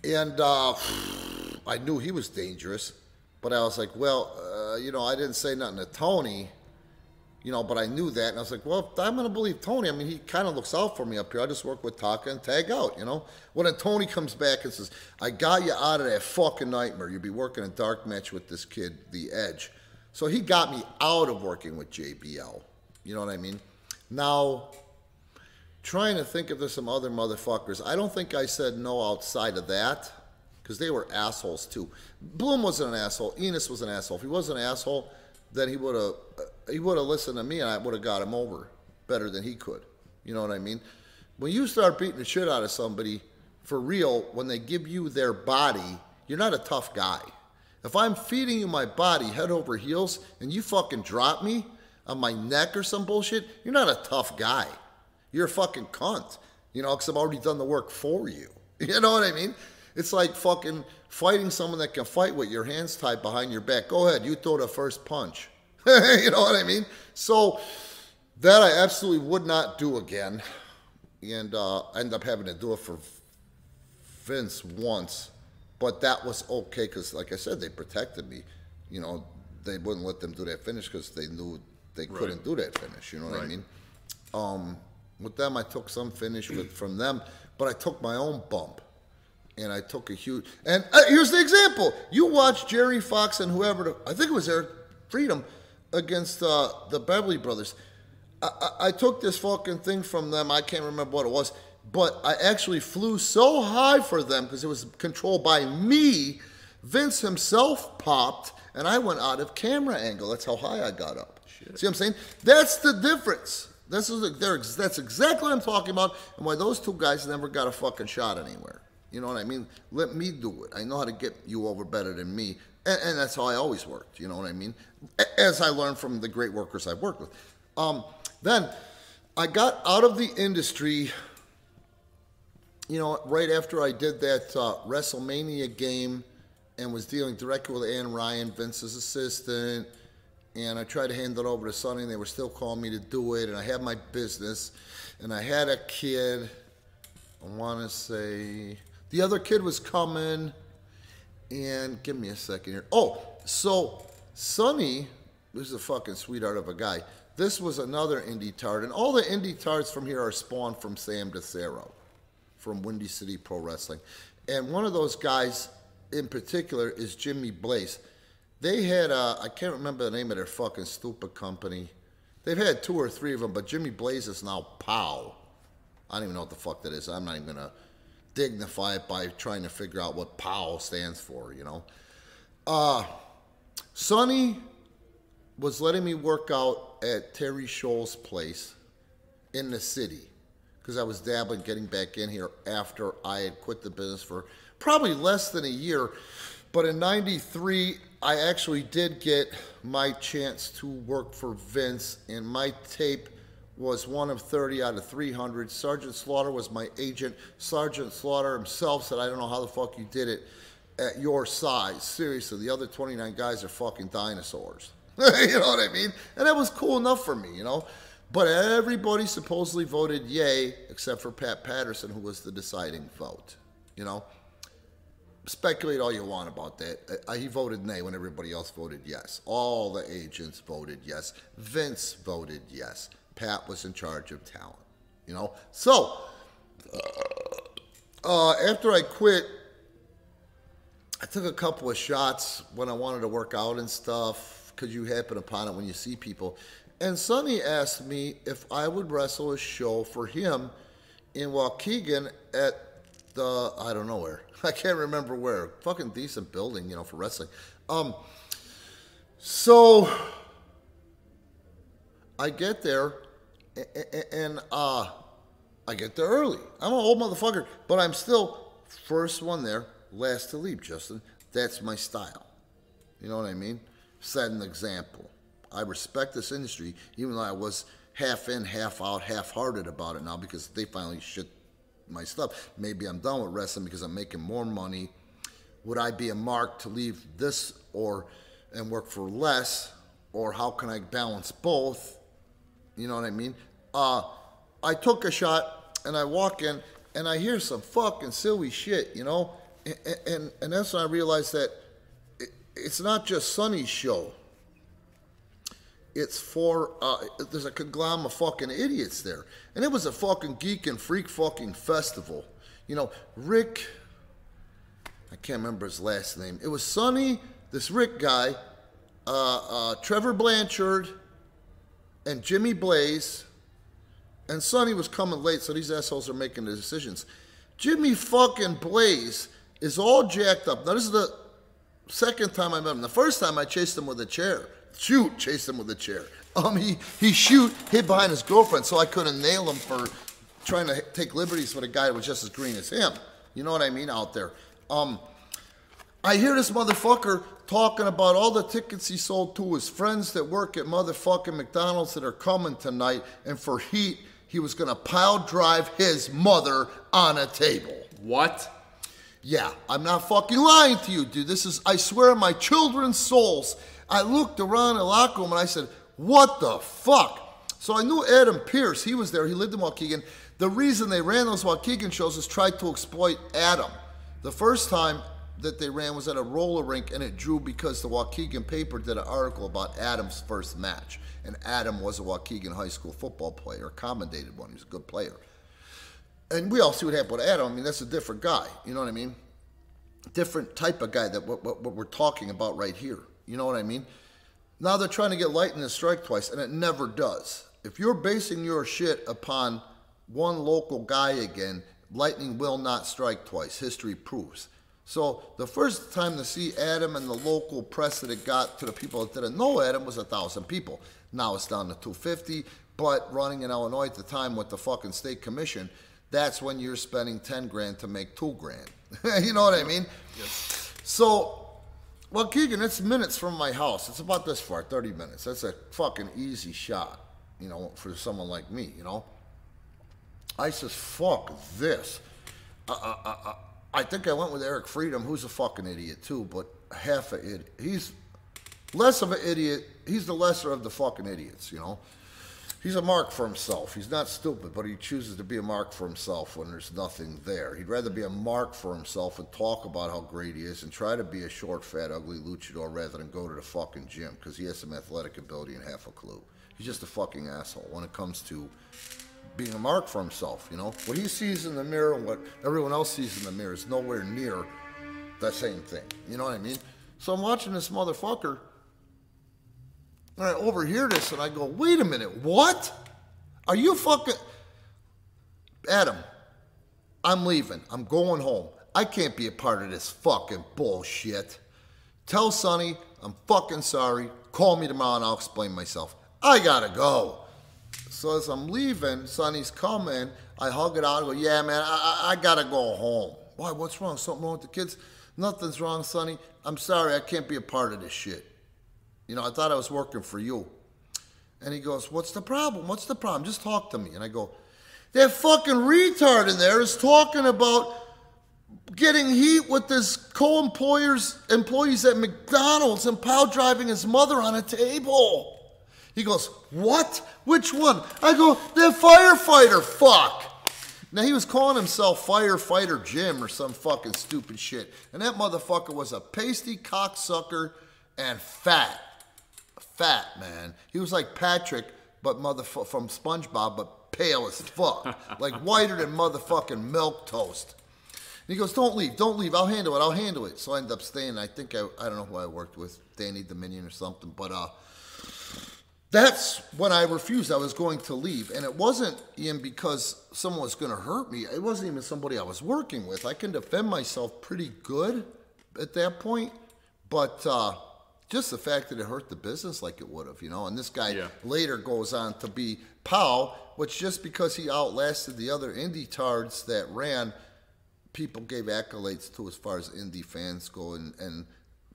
And I knew he was dangerous, but I was like, well, you know, I didn't say nothing to Tony, you know, but I knew that. And I was like, well, I'm going to believe Tony. I mean, he kind of looks out for me up here. I just work with Taka and tag out, you know. Well, then Tony comes back and says, I got you out of that fucking nightmare. You'll be working a dark match with this kid, The Edge. So he got me out of working with JBL. You know what I mean? Now, trying to think if there's some other motherfuckers. I don't think I said no outside of that, because they were assholes too. Bloom wasn't an asshole. Enos was an asshole. If he wasn't an asshole, then he would have listened to me and I would have got him over better than he could. You know what I mean? When you start beating the shit out of somebody, for real, when they give you their body, you're not a tough guy. If I'm feeding you my body head over heels and you fucking drop me on my neck or some bullshit, you're not a tough guy. You're a fucking cunt, you know, because I've already done the work for you. You know what I mean? It's like fucking fighting someone that can fight with your hands tied behind your back. Go ahead, you throw the first punch. You know what I mean? So that I absolutely would not do again. And I ended up having to do it for Vince once. But that was okay because, like I said, they protected me. You know, they wouldn't let them do that finish because they knew they couldn't do that finish, you know what I mean? With them, I took some finish from them, but I took my own bump. And I took a huge... And here's the example. You watch Jerry Fox and whoever... I think it was Eric Freedom against the Beverly Brothers. I took this fucking thing from them. I can't remember what it was. But I actually flew so high for them because it was controlled by me. Vince himself popped, and I went out of camera angle. That's how high I got up. Shit. See what I'm saying? That's the difference. That's exactly what I'm talking about, and why those two guys never got a fucking shot anywhere. You know what I mean? Let me do it. I know how to get you over better than me, and that's how I always worked. You know what I mean? As I learned from the great workers I've worked with. Then I got out of the industry, you know, right after I did that WrestleMania game and was dealing directly with Ann Ryan, Vince's assistant, and I tried to hand it over to Sonny, and they were still calling me to do it, and I had my business, and I had a kid. I want to say the other kid was coming, and give me a second here. Oh, so Sonny, this is a fucking sweetheart of a guy. This was another indie tard, and all the indie tards from here are spawned from Sam DeCero, from Windy City Pro Wrestling. And one of those guys in particular is Jimmy Blaze. They had, I can't remember the name of their fucking stupid company. They've had 2 or 3 of them, but Jimmy Blaze is now POW. I don't even know what the fuck that is. I'm not even going to dignify it by trying to figure out what POW stands for, you know. Sonny was letting me work out at Terry Scholl's place in the city because I was dabbling getting back in here after I had quit the business for probably less than a year. But in '93, I actually did get my chance to work for Vince, and my tape was one of 30 out of 300. Sergeant Slaughter was my agent. Sergeant Slaughter himself said, I don't know how the fuck you did it at your size. Seriously, the other 29 guys are fucking dinosaurs. You know what I mean? And that was cool enough for me, you know? But everybody supposedly voted yay, except for Pat Patterson, who was the deciding vote, you know? Speculate all you want about that. He voted nay when everybody else voted yes. All the agents voted yes. Vince voted yes. Pat was in charge of talent, you know? So, after I quit, I took a couple of shots when I wanted to work out and stuff, because you happen upon it when you see people. And Sonny asked me if I would wrestle a show for him in Waukegan at the, I don't know where. I can't remember where. Fucking decent building, you know, for wrestling. So I get there, and I get there early. I'm an old motherfucker, but I'm still first one there, last to leave, Justin. That's my style. You know what I mean? Set an example. I respect this industry, even though I was half in, half out, half-hearted about it now because they finally shit my stuff. Maybe I'm done with wrestling because I'm making more money. Would I be a mark to leave this and work for less? Or how can I balance both? You know what I mean? I took a shot and I walk in and I hear some fucking silly shit, you know? And that's when I realized that it's not just Sonny's show. It's for, there's a conglomerate of fucking idiots there. And it was a fucking geek and freak fucking festival. You know, Rick, I can't remember his last name. It was Sonny, this Rick guy, Trevor Blanchard, and Jimmy Blaze. And Sonny was coming late, so these assholes are making the decisions. Jimmy fucking Blaze is all jacked up. Now, this is the second time I met him. The first time I chased him with a chair. Chased him with a chair. He hid behind his girlfriend, so I couldn't nail him for trying to take liberties with a guy that was just as green as him. You know what I mean out there. I hear this motherfucker talking about all the tickets he sold to his friends that work at motherfucking McDonald's that are coming tonight, and for heat, he was gonna pile drive his mother on a table. What? Yeah, I'm not fucking lying to you, dude. This is, I swear on my children's souls. I looked around the locker room and I said, what the fuck? So I knew Adam Pierce. He was there. He lived in Waukegan. The reason they ran those Waukegan shows is tried to exploit Adam. The first time that they ran was at a roller rink, and it drew because the Waukegan paper did an article about Adam's first match. And Adam was a Waukegan high school football player, commendated one. He was a good player. And we all see what happened with Adam. I mean, that's a different guy. You know what I mean? Different type of guy that what we're talking about right here. You know what I mean? Now they're trying to get lightning to strike twice, and it never does. If you're basing your shit upon one local guy again, lightning will not strike twice. History proves. So the first time to see Adam and the local press that it got to the people that didn't know Adam was 1,000 people. Now it's down to 250, but running in Illinois at the time with the fucking state commission, that's when you're spending 10 grand to make 2 grand. You know what I mean? Yes. So, Waukegan, it's minutes from my house. It's about this far, 30 minutes. That's a fucking easy shot, you know, for someone like me, you know? I says, fuck this. I think I went with Eric Freedom, who's a fucking idiot too, but half an idiot. He's less of an idiot. he's the lesser of the fucking idiots, you know. He's a mark for himself. He's not stupid, but he chooses to be a mark for himself when there's nothing there. He'd rather be a mark for himself and talk about how great he is and try to be a short, fat, ugly luchador rather than go to the fucking gym because he has some athletic ability and half a clue. He's just a fucking asshole when it comes to being a mark for himself, you know. What he sees in the mirror and what everyone else sees in the mirror is nowhere near the same thing. You know what I mean? So I'm watching this motherfucker, and I overhear this, and I go, wait a minute, what? Are you fucking... Adam, I'm leaving. I'm going home. I can't be a part of this fucking bullshit. Tell Sonny I'm fucking sorry. Call me tomorrow and I'll explain myself. I gotta go. So as I'm leaving, Sonny's coming. I hug it out and go, yeah, man, I gotta go home. Why, what's wrong? Something wrong with the kids? Nothing's wrong, Sonny. I'm sorry, I can't be a part of this shit. You know, I thought I was working for you. And he goes, what's the problem? What's the problem? Just talk to me. And I go, that fucking retard in there is talking about getting heat with his employees at McDonald's and pow driving his mother on a table. He goes, what? Which one? I go, that firefighter, fuck. Now, he was calling himself Firefighter Jim or some fucking stupid shit. And that motherfucker was a pasty cocksucker and fat. Fat, man. He was like Patrick, but from SpongeBob, but pale as fuck. Like whiter than motherfucking milk toast. And he goes, don't leave. I'll handle it. So I ended up staying. I think, I don't know who I worked with, Danny Dominion or something. But that's when I refused. I was going to leave. And it wasn't, Ian, because someone was going to hurt me. It wasn't even somebody I was working with. I can defend myself pretty good at that point. But just the fact that it hurt the business like it would have, you know. And this guy later goes on to be Powell, which just because he outlasted the other indie tards that ran, people gave accolades to as far as indie fans go and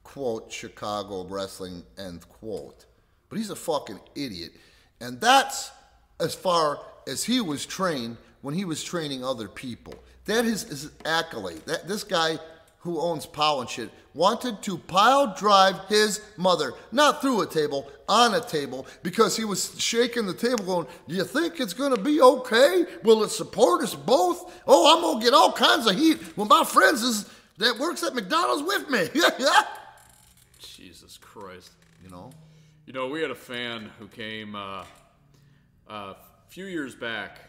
quote, Chicago wrestling, end quote. But he's a fucking idiot. And that's as far as he was trained when he was training other people. That is his accolade. This guy who owns Powell and shit wanted to pile drive his mother, not through a table, on a table, because he was shaking the table going, do you think it's going to be okay? Will it support us both? Oh, I'm going to get all kinds of heat when my friends that works at McDonald's with me. Jesus Christ. You know? You know, we had a fan who came a few years back,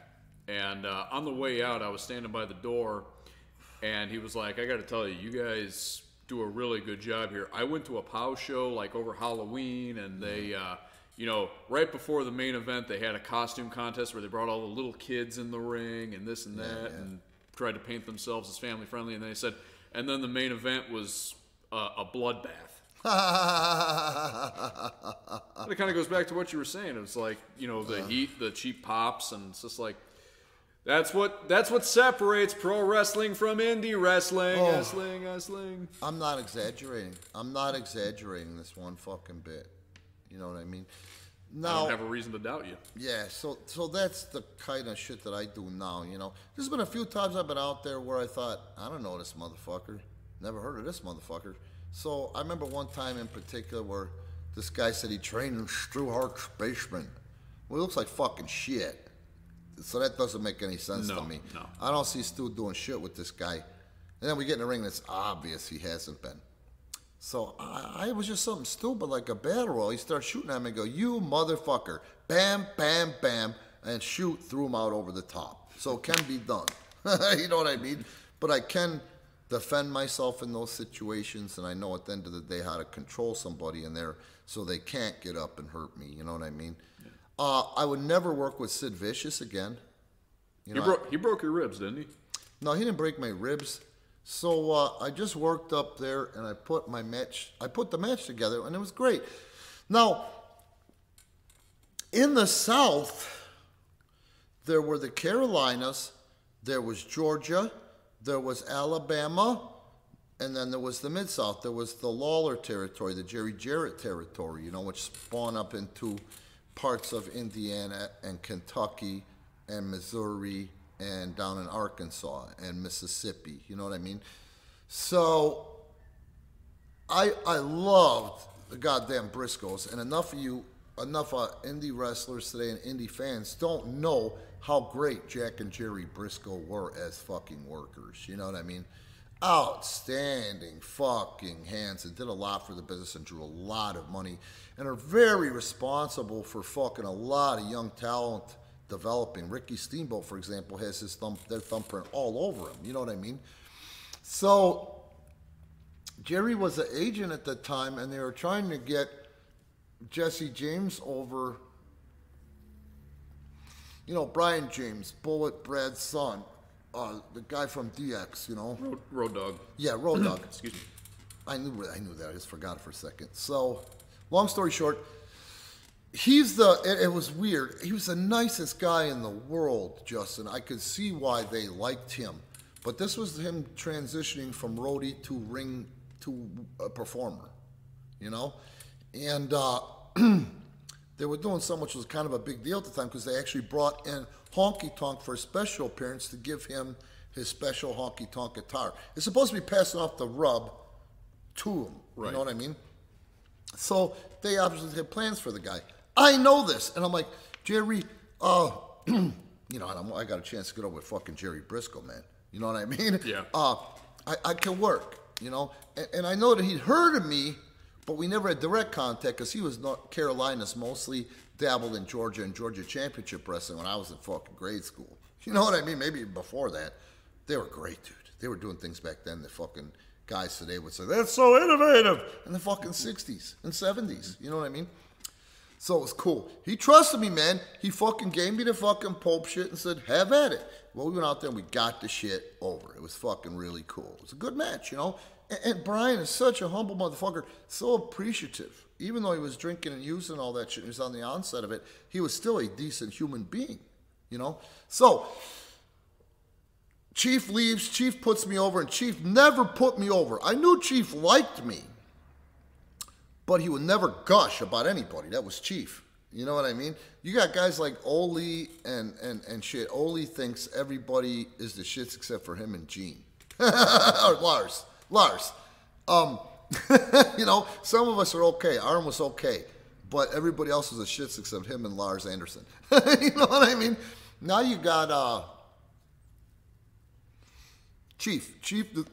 and on the way out, I was standing by the door, and he was like, I got to tell you, you guys do a really good job here. I went to a POW show like over Halloween, and they, you know, right before the main event, they had a costume contest where they brought all the little kids in the ring and this and that and tried to paint themselves as family friendly. And then they said, and then the main event was a bloodbath. It kind of goes back to what you were saying. It was like, you know, the heat, the cheap pops, and it's just like, that's what separates pro wrestling from indie wrestling. Wrestling. I'm not exaggerating. I'm not exaggerating this one fucking bit. You know what I mean? Now, I don't have a reason to doubt you. Yeah, so that's the kind of shit that I do now, you know. There's been a few times I've been out there where I thought, I don't know this motherfucker. Never heard of this motherfucker. So I remember one time in particular where this guy said he trained in Stu Hart's basement. Well, he looks like fucking shit. So that doesn't make any sense to me. No. I don't see Stu doing shit with this guy. And then we get in the ring and it's obvious he hasn't been. So I was just something stupid like a battle royal. He starts shooting at me and go, you motherfucker. Bam, bam, bam. And shoot, threw him out over the top. So it can be done. You know what I mean? But I can defend myself in those situations, and I know at the end of the day how to control somebody in there so they can't get up and hurt me. You know what I mean? Yeah. I would never work with Sid Vicious again. You know, he broke your ribs, didn't he? No, he didn't break my ribs. So I just worked up there, and I put the match together, and it was great. Now, in the South, there were the Carolinas, there was Georgia, there was Alabama, and then there was the Mid-South. There was the Lawler territory, the Jerry Jarrett territory, you know, which spawned up into parts of Indiana and Kentucky and Missouri and down in Arkansas and Mississippi. You know what I mean? So I loved the goddamn Briscoes, and enough indie wrestlers today and indie fans don't know how great Jack and Jerry Briscoe were as fucking workers. You know what I mean? Outstanding fucking hands and did a lot for the business and drew a lot of money and are very responsible for fucking a lot of young talent developing. Ricky Steamboat, for example, has their thumbprint all over him. You know what I mean? So Jerry was an agent at the time, and they were trying to get Jesse James over. You know, Brian James, Bullet Brad's son, the guy from DX, you know. Road Dogg. Yeah, Road Dogg. Excuse me. I knew that. I just forgot it for a second. So, long story short, it was weird. He was the nicest guy in the world, Justin. I could see why they liked him. But this was him transitioning from roadie to a performer, you know? And they were doing so much, it was kind of a big deal at the time because they actually brought in Honky Tonk for a special appearance to give him his special Honky Tonk guitar. It's supposed to be passing off the rub to him, right. You know what I mean? So they obviously had plans for the guy. I know this, and I'm like, Jerry, you know, I got a chance to get over with fucking Jerry Briscoe, man. You know what I mean? Yeah. I can work, you know? And I know that he'd heard of me, but we never had direct contact because he was not Carolinas, mostly dabbled in Georgia and Georgia Championship Wrestling when I was in fucking grade school. You know what I mean? Maybe before that. They were great, dude. They were doing things back then that fucking guys today would say, that's so innovative, in the fucking 60s and 70s. You know what I mean? So it was cool. He trusted me, man. He fucking gave me the fucking Pope shit and said, have at it. Well, we went out there and we got the shit over. It was fucking really cool. It was a good match, you know? And Brian is such a humble motherfucker, so appreciative. Even though he was drinking and using all that shit, he was on the onset of it, he was still a decent human being, you know? So, Chief leaves, Chief puts me over, and Chief never put me over. I knew Chief liked me, but he would never gush about anybody. That was Chief. You know what I mean? You got guys like Ole and shit. Ole thinks everybody is the shits except for him and Gene. Or Lars. You know, some of us are okay. Arn was okay. But everybody else is the shits except him and Lars Anderson. You know what I mean? Now you got Chief,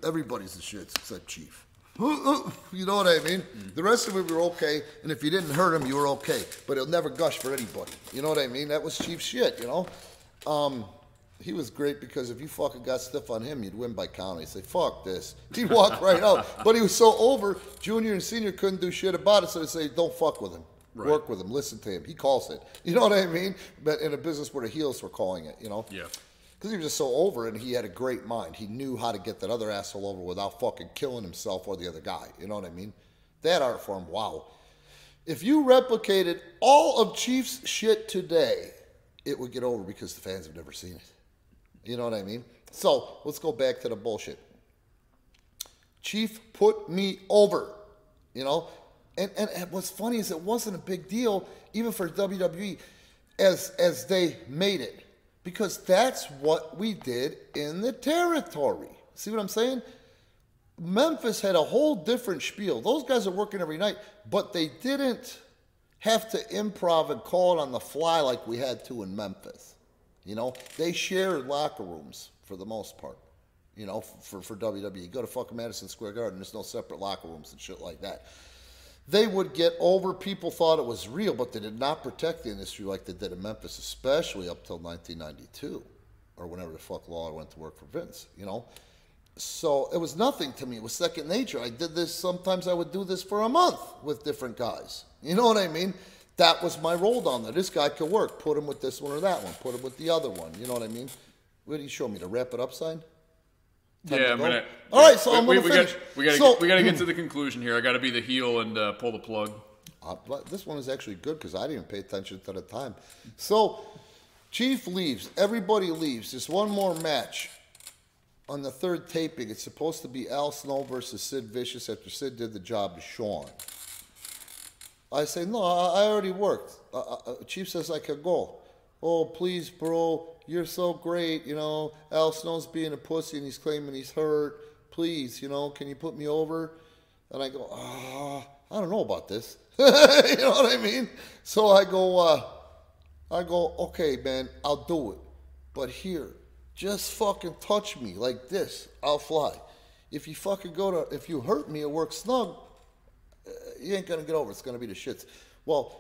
everybody's the shits except Chief. You know what I mean? The rest of it were okay, and if you didn't hurt him, you were okay. But he'll never gush for anybody. You know what I mean? That was Chief's shit, you know? He was great because if you fucking got stiff on him, you'd win by count. He'd say, fuck this. He'd walk right out. But he was so over, junior and senior couldn't do shit about it, so they'd say, don't fuck with him. Right. Work with him. Listen to him. He calls it. You know what I mean? But in a business where the heels were calling it, you know? Yeah. Because he was just so over, and he had a great mind. He knew how to get that other asshole over without fucking killing himself or the other guy. You know what I mean? That art form, wow. If you replicated all of Chief's shit today, it would get over because the fans have never seen it. You know what I mean? So, let's go back to the bullshit. Chief put me over, you know? And what's funny is it wasn't a big deal, even for WWE, as they made it. Because that's what we did in the territory. See what I'm saying? Memphis had a whole different spiel. Those guys are working every night, but they didn't have to improv and call it on the fly like we had to in Memphis. You know, they shared locker rooms for the most part, you know, for WWE. Go to fucking Madison Square Garden, there's no separate locker rooms and shit like that. They would get over. People thought it was real, but they did not protect the industry like they did in Memphis, especially up till 1992 or whenever the fuck Lawler went to work for Vince, you know. So it was nothing to me. It was second nature. I did this. Sometimes I would do this for a month with different guys. You know what I mean? That was my role down there. This guy could work. Put him with this one or that one. Put him with the other one. You know what I mean? What did he show me? The wrap it up sign? Yeah, I'm gonna. All right, so I'm gonna finish. We gotta get to the conclusion here. I gotta be the heel and pull the plug. This one is actually good because I didn't even pay attention to the time. So, Chief leaves. Everybody leaves. There's one more match on the third taping. It's supposed to be Al Snow versus Sid Vicious after Sid did the job to Shawn. I say, no, I already worked. Chief says I can go. Oh, please, bro. You're so great, you know. Al Snow's being a pussy and he's claiming he's hurt. Please, you know, can you put me over? And I go, I don't know about this. You know what I mean? So I go, okay, man, I'll do it. But here, just fucking touch me like this. I'll fly. If you fucking if you hurt me or work snug, you ain't going to get over it. It's going to be the shits. Well,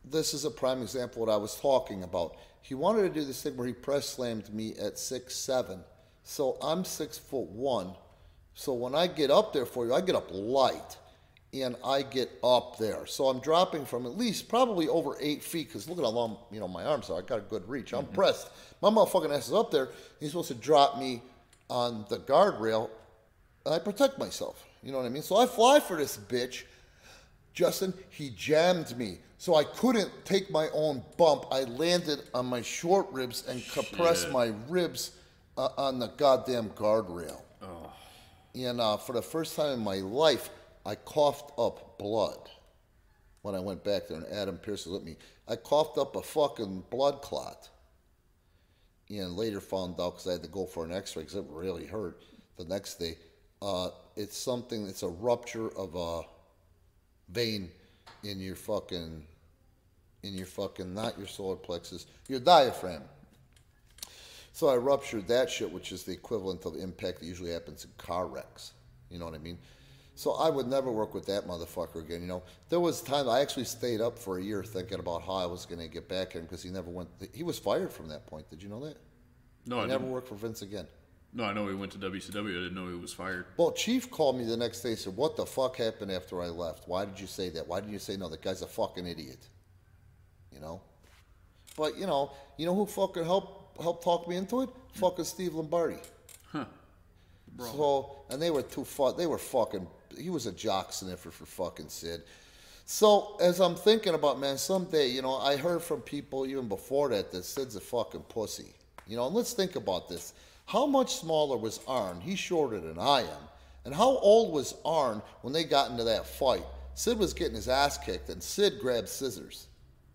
this is a prime example of what I was talking about. He wanted to do this thing where he press slammed me at 6'7". So I'm 6'1". So when I get up there for you, I get up light. And I get up there. So I'm dropping from at least probably over 8 feet, because look at how long, my arms are. I got a good reach. I'm pressed. My motherfucking ass is up there. He's supposed to drop me on the guardrail, and I protect myself. You know what I mean? So I fly for this bitch. Justin, he jammed me. So I couldn't take my own bump. I landed on my short ribs and compressed my ribs on the goddamn guardrail. Oh. And for the first time in my life, I coughed up blood when I went back there, and Adam Pierce looked at me. I coughed up a fucking blood clot. And later found out, because I had to go for an x-ray because it really hurt the next day. It's a rupture of a vein in your fucking, not your solar plexus, your diaphragm. So I ruptured that shit, which is the equivalent of impact that usually happens in car wrecks. You know what I mean? So I would never work with that motherfucker again. There was time I actually stayed up for a year thinking about how I was going to get back at him, because he never went. He was fired from that point. Did you know that? No, I never worked for Vince again. No, I know he went to WCW. I didn't know he was fired. Well, Chief called me the next day and said, "What the fuck happened after I left? Why did you say that? Why didn't you say no? The guy's a fucking idiot." But who fucking helped talk me into it? Fucking Steve Lombardi. Huh. Bro. So, and they were fucking. He was a jock sniffer for fucking Sid. So, as I'm thinking about, man, someday, I heard from people even before that Sid's a fucking pussy. And let's think about this. How much smaller was Arn? He's shorter than I am. And how old was Arn when they got into that fight? Sid was getting his ass kicked, and Sid grabbed scissors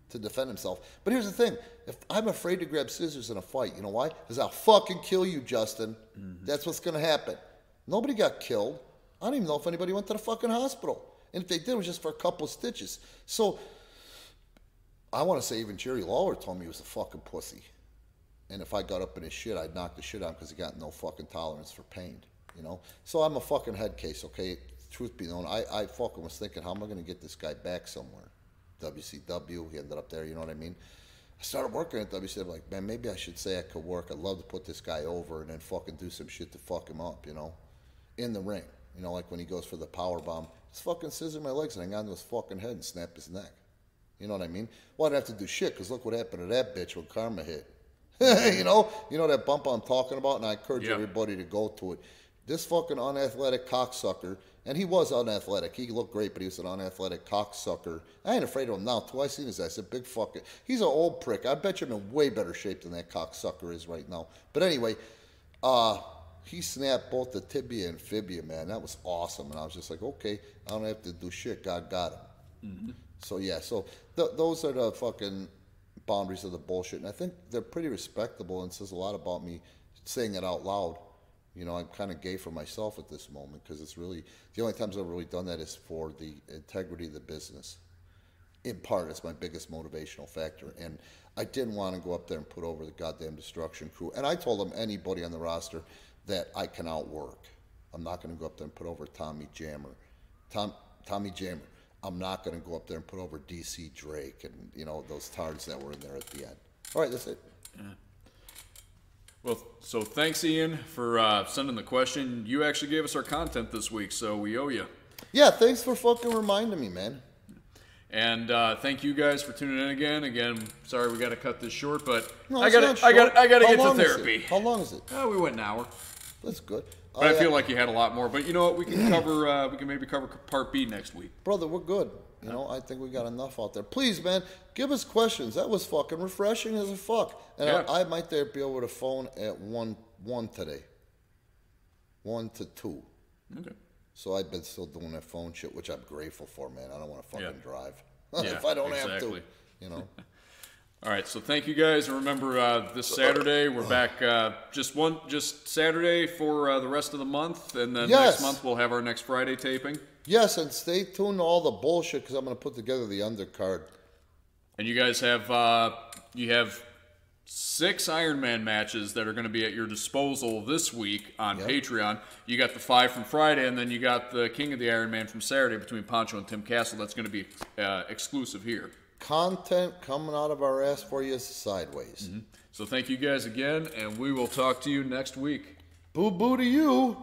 to defend himself. But here's the thing. If I'm afraid to grab scissors in a fight, you know why? Because I'll fucking kill you, Justin. Mm-hmm. That's what's going to happen. Nobody got killed. I don't even know if anybody went to the fucking hospital. And if they did, it was just for a couple of stitches. So, I want to say even Jerry Lawler told me he was a fucking pussy. And if I got up in his shit, I'd knock the shit out because he got no fucking tolerance for pain, So I'm a fucking head case, okay? Truth be known, I fucking was thinking, how am I going to get this guy back somewhere? WCW, he ended up there, you know what I mean? I started working at WCW, like, man, maybe I should say I could work. I'd love to put this guy over and then fucking do some shit to fuck him up, in the ring. Like when he goes for the power bomb, just fucking scissor my legs and hang on to his fucking head and snap his neck. You know what I mean? Well, I'd have to do shit, because look what happened to that bitch when Karma hit. You know that bump I'm talking about, and I encourage everybody to go to it. This fucking unathletic cocksucker, and he was unathletic. He looked great, but he was an unathletic cocksucker. I ain't afraid of him now. Till I seen his ass, a big fucking. He's an old prick. I bet you I'm in way better shape than that cocksucker is right now. But anyway, he snapped both the tibia and fibia, man. That was awesome, and I was just like, okay, I don't have to do shit. God got him. Mm-hmm. So yeah, those are the fucking boundaries of the bullshit, and I think they're pretty respectable, and says a lot about me saying it out loud. I'm kind of gay for myself at this moment, because it's really the only times I've really done that is for the integrity of the business. In part, it's my biggest motivational factor, and I didn't want to go up there and put over the goddamn Destruction Crew. And I told them, anybody on the roster that I can outwork. I'm not going to go up there and put over Tommy Jammer. Tommy Jammer. I'm not going to go up there and put over DC Drake and, those tards that were in there at the end. All right, that's it. Yeah. Well, so thanks, Ian, for sending the question. You actually gave us our content this week, so we owe you. Yeah, thanks for fucking reminding me, man. And thank you guys for tuning in again. Again, sorry we got to cut this short, but no, I got to get to therapy. How long is it? We went an hour. That's good. But I feel like you had a lot more. But you know what? We can cover. We can maybe cover Part B next week. Brother, we're good. I think we got enough out there. Please, man, give us questions. That was fucking refreshing as a fuck. And I might be able to phone at 1 today. 1 to 2. Okay. So I've been still doing that phone shit, which I'm grateful for, man. I don't want to fucking drive if I don't have to. All right, so thank you guys, and remember this Saturday we're back. Just Saturday for the rest of the month, and then next month we'll have our next Friday taping. Yes, and stay tuned to all the bullshit because I'm going to put together the undercard. And you guys have 6 Ironman matches that are going to be at your disposal this week on Patreon. You got the 5 from Friday, and then you got the King of the Ironman from Saturday between Poncho and Tim Castle. That's going to be exclusive here. Content coming out of our ass for you sideways. So thank you guys again, and we will talk to you next week. Boo-boo to you.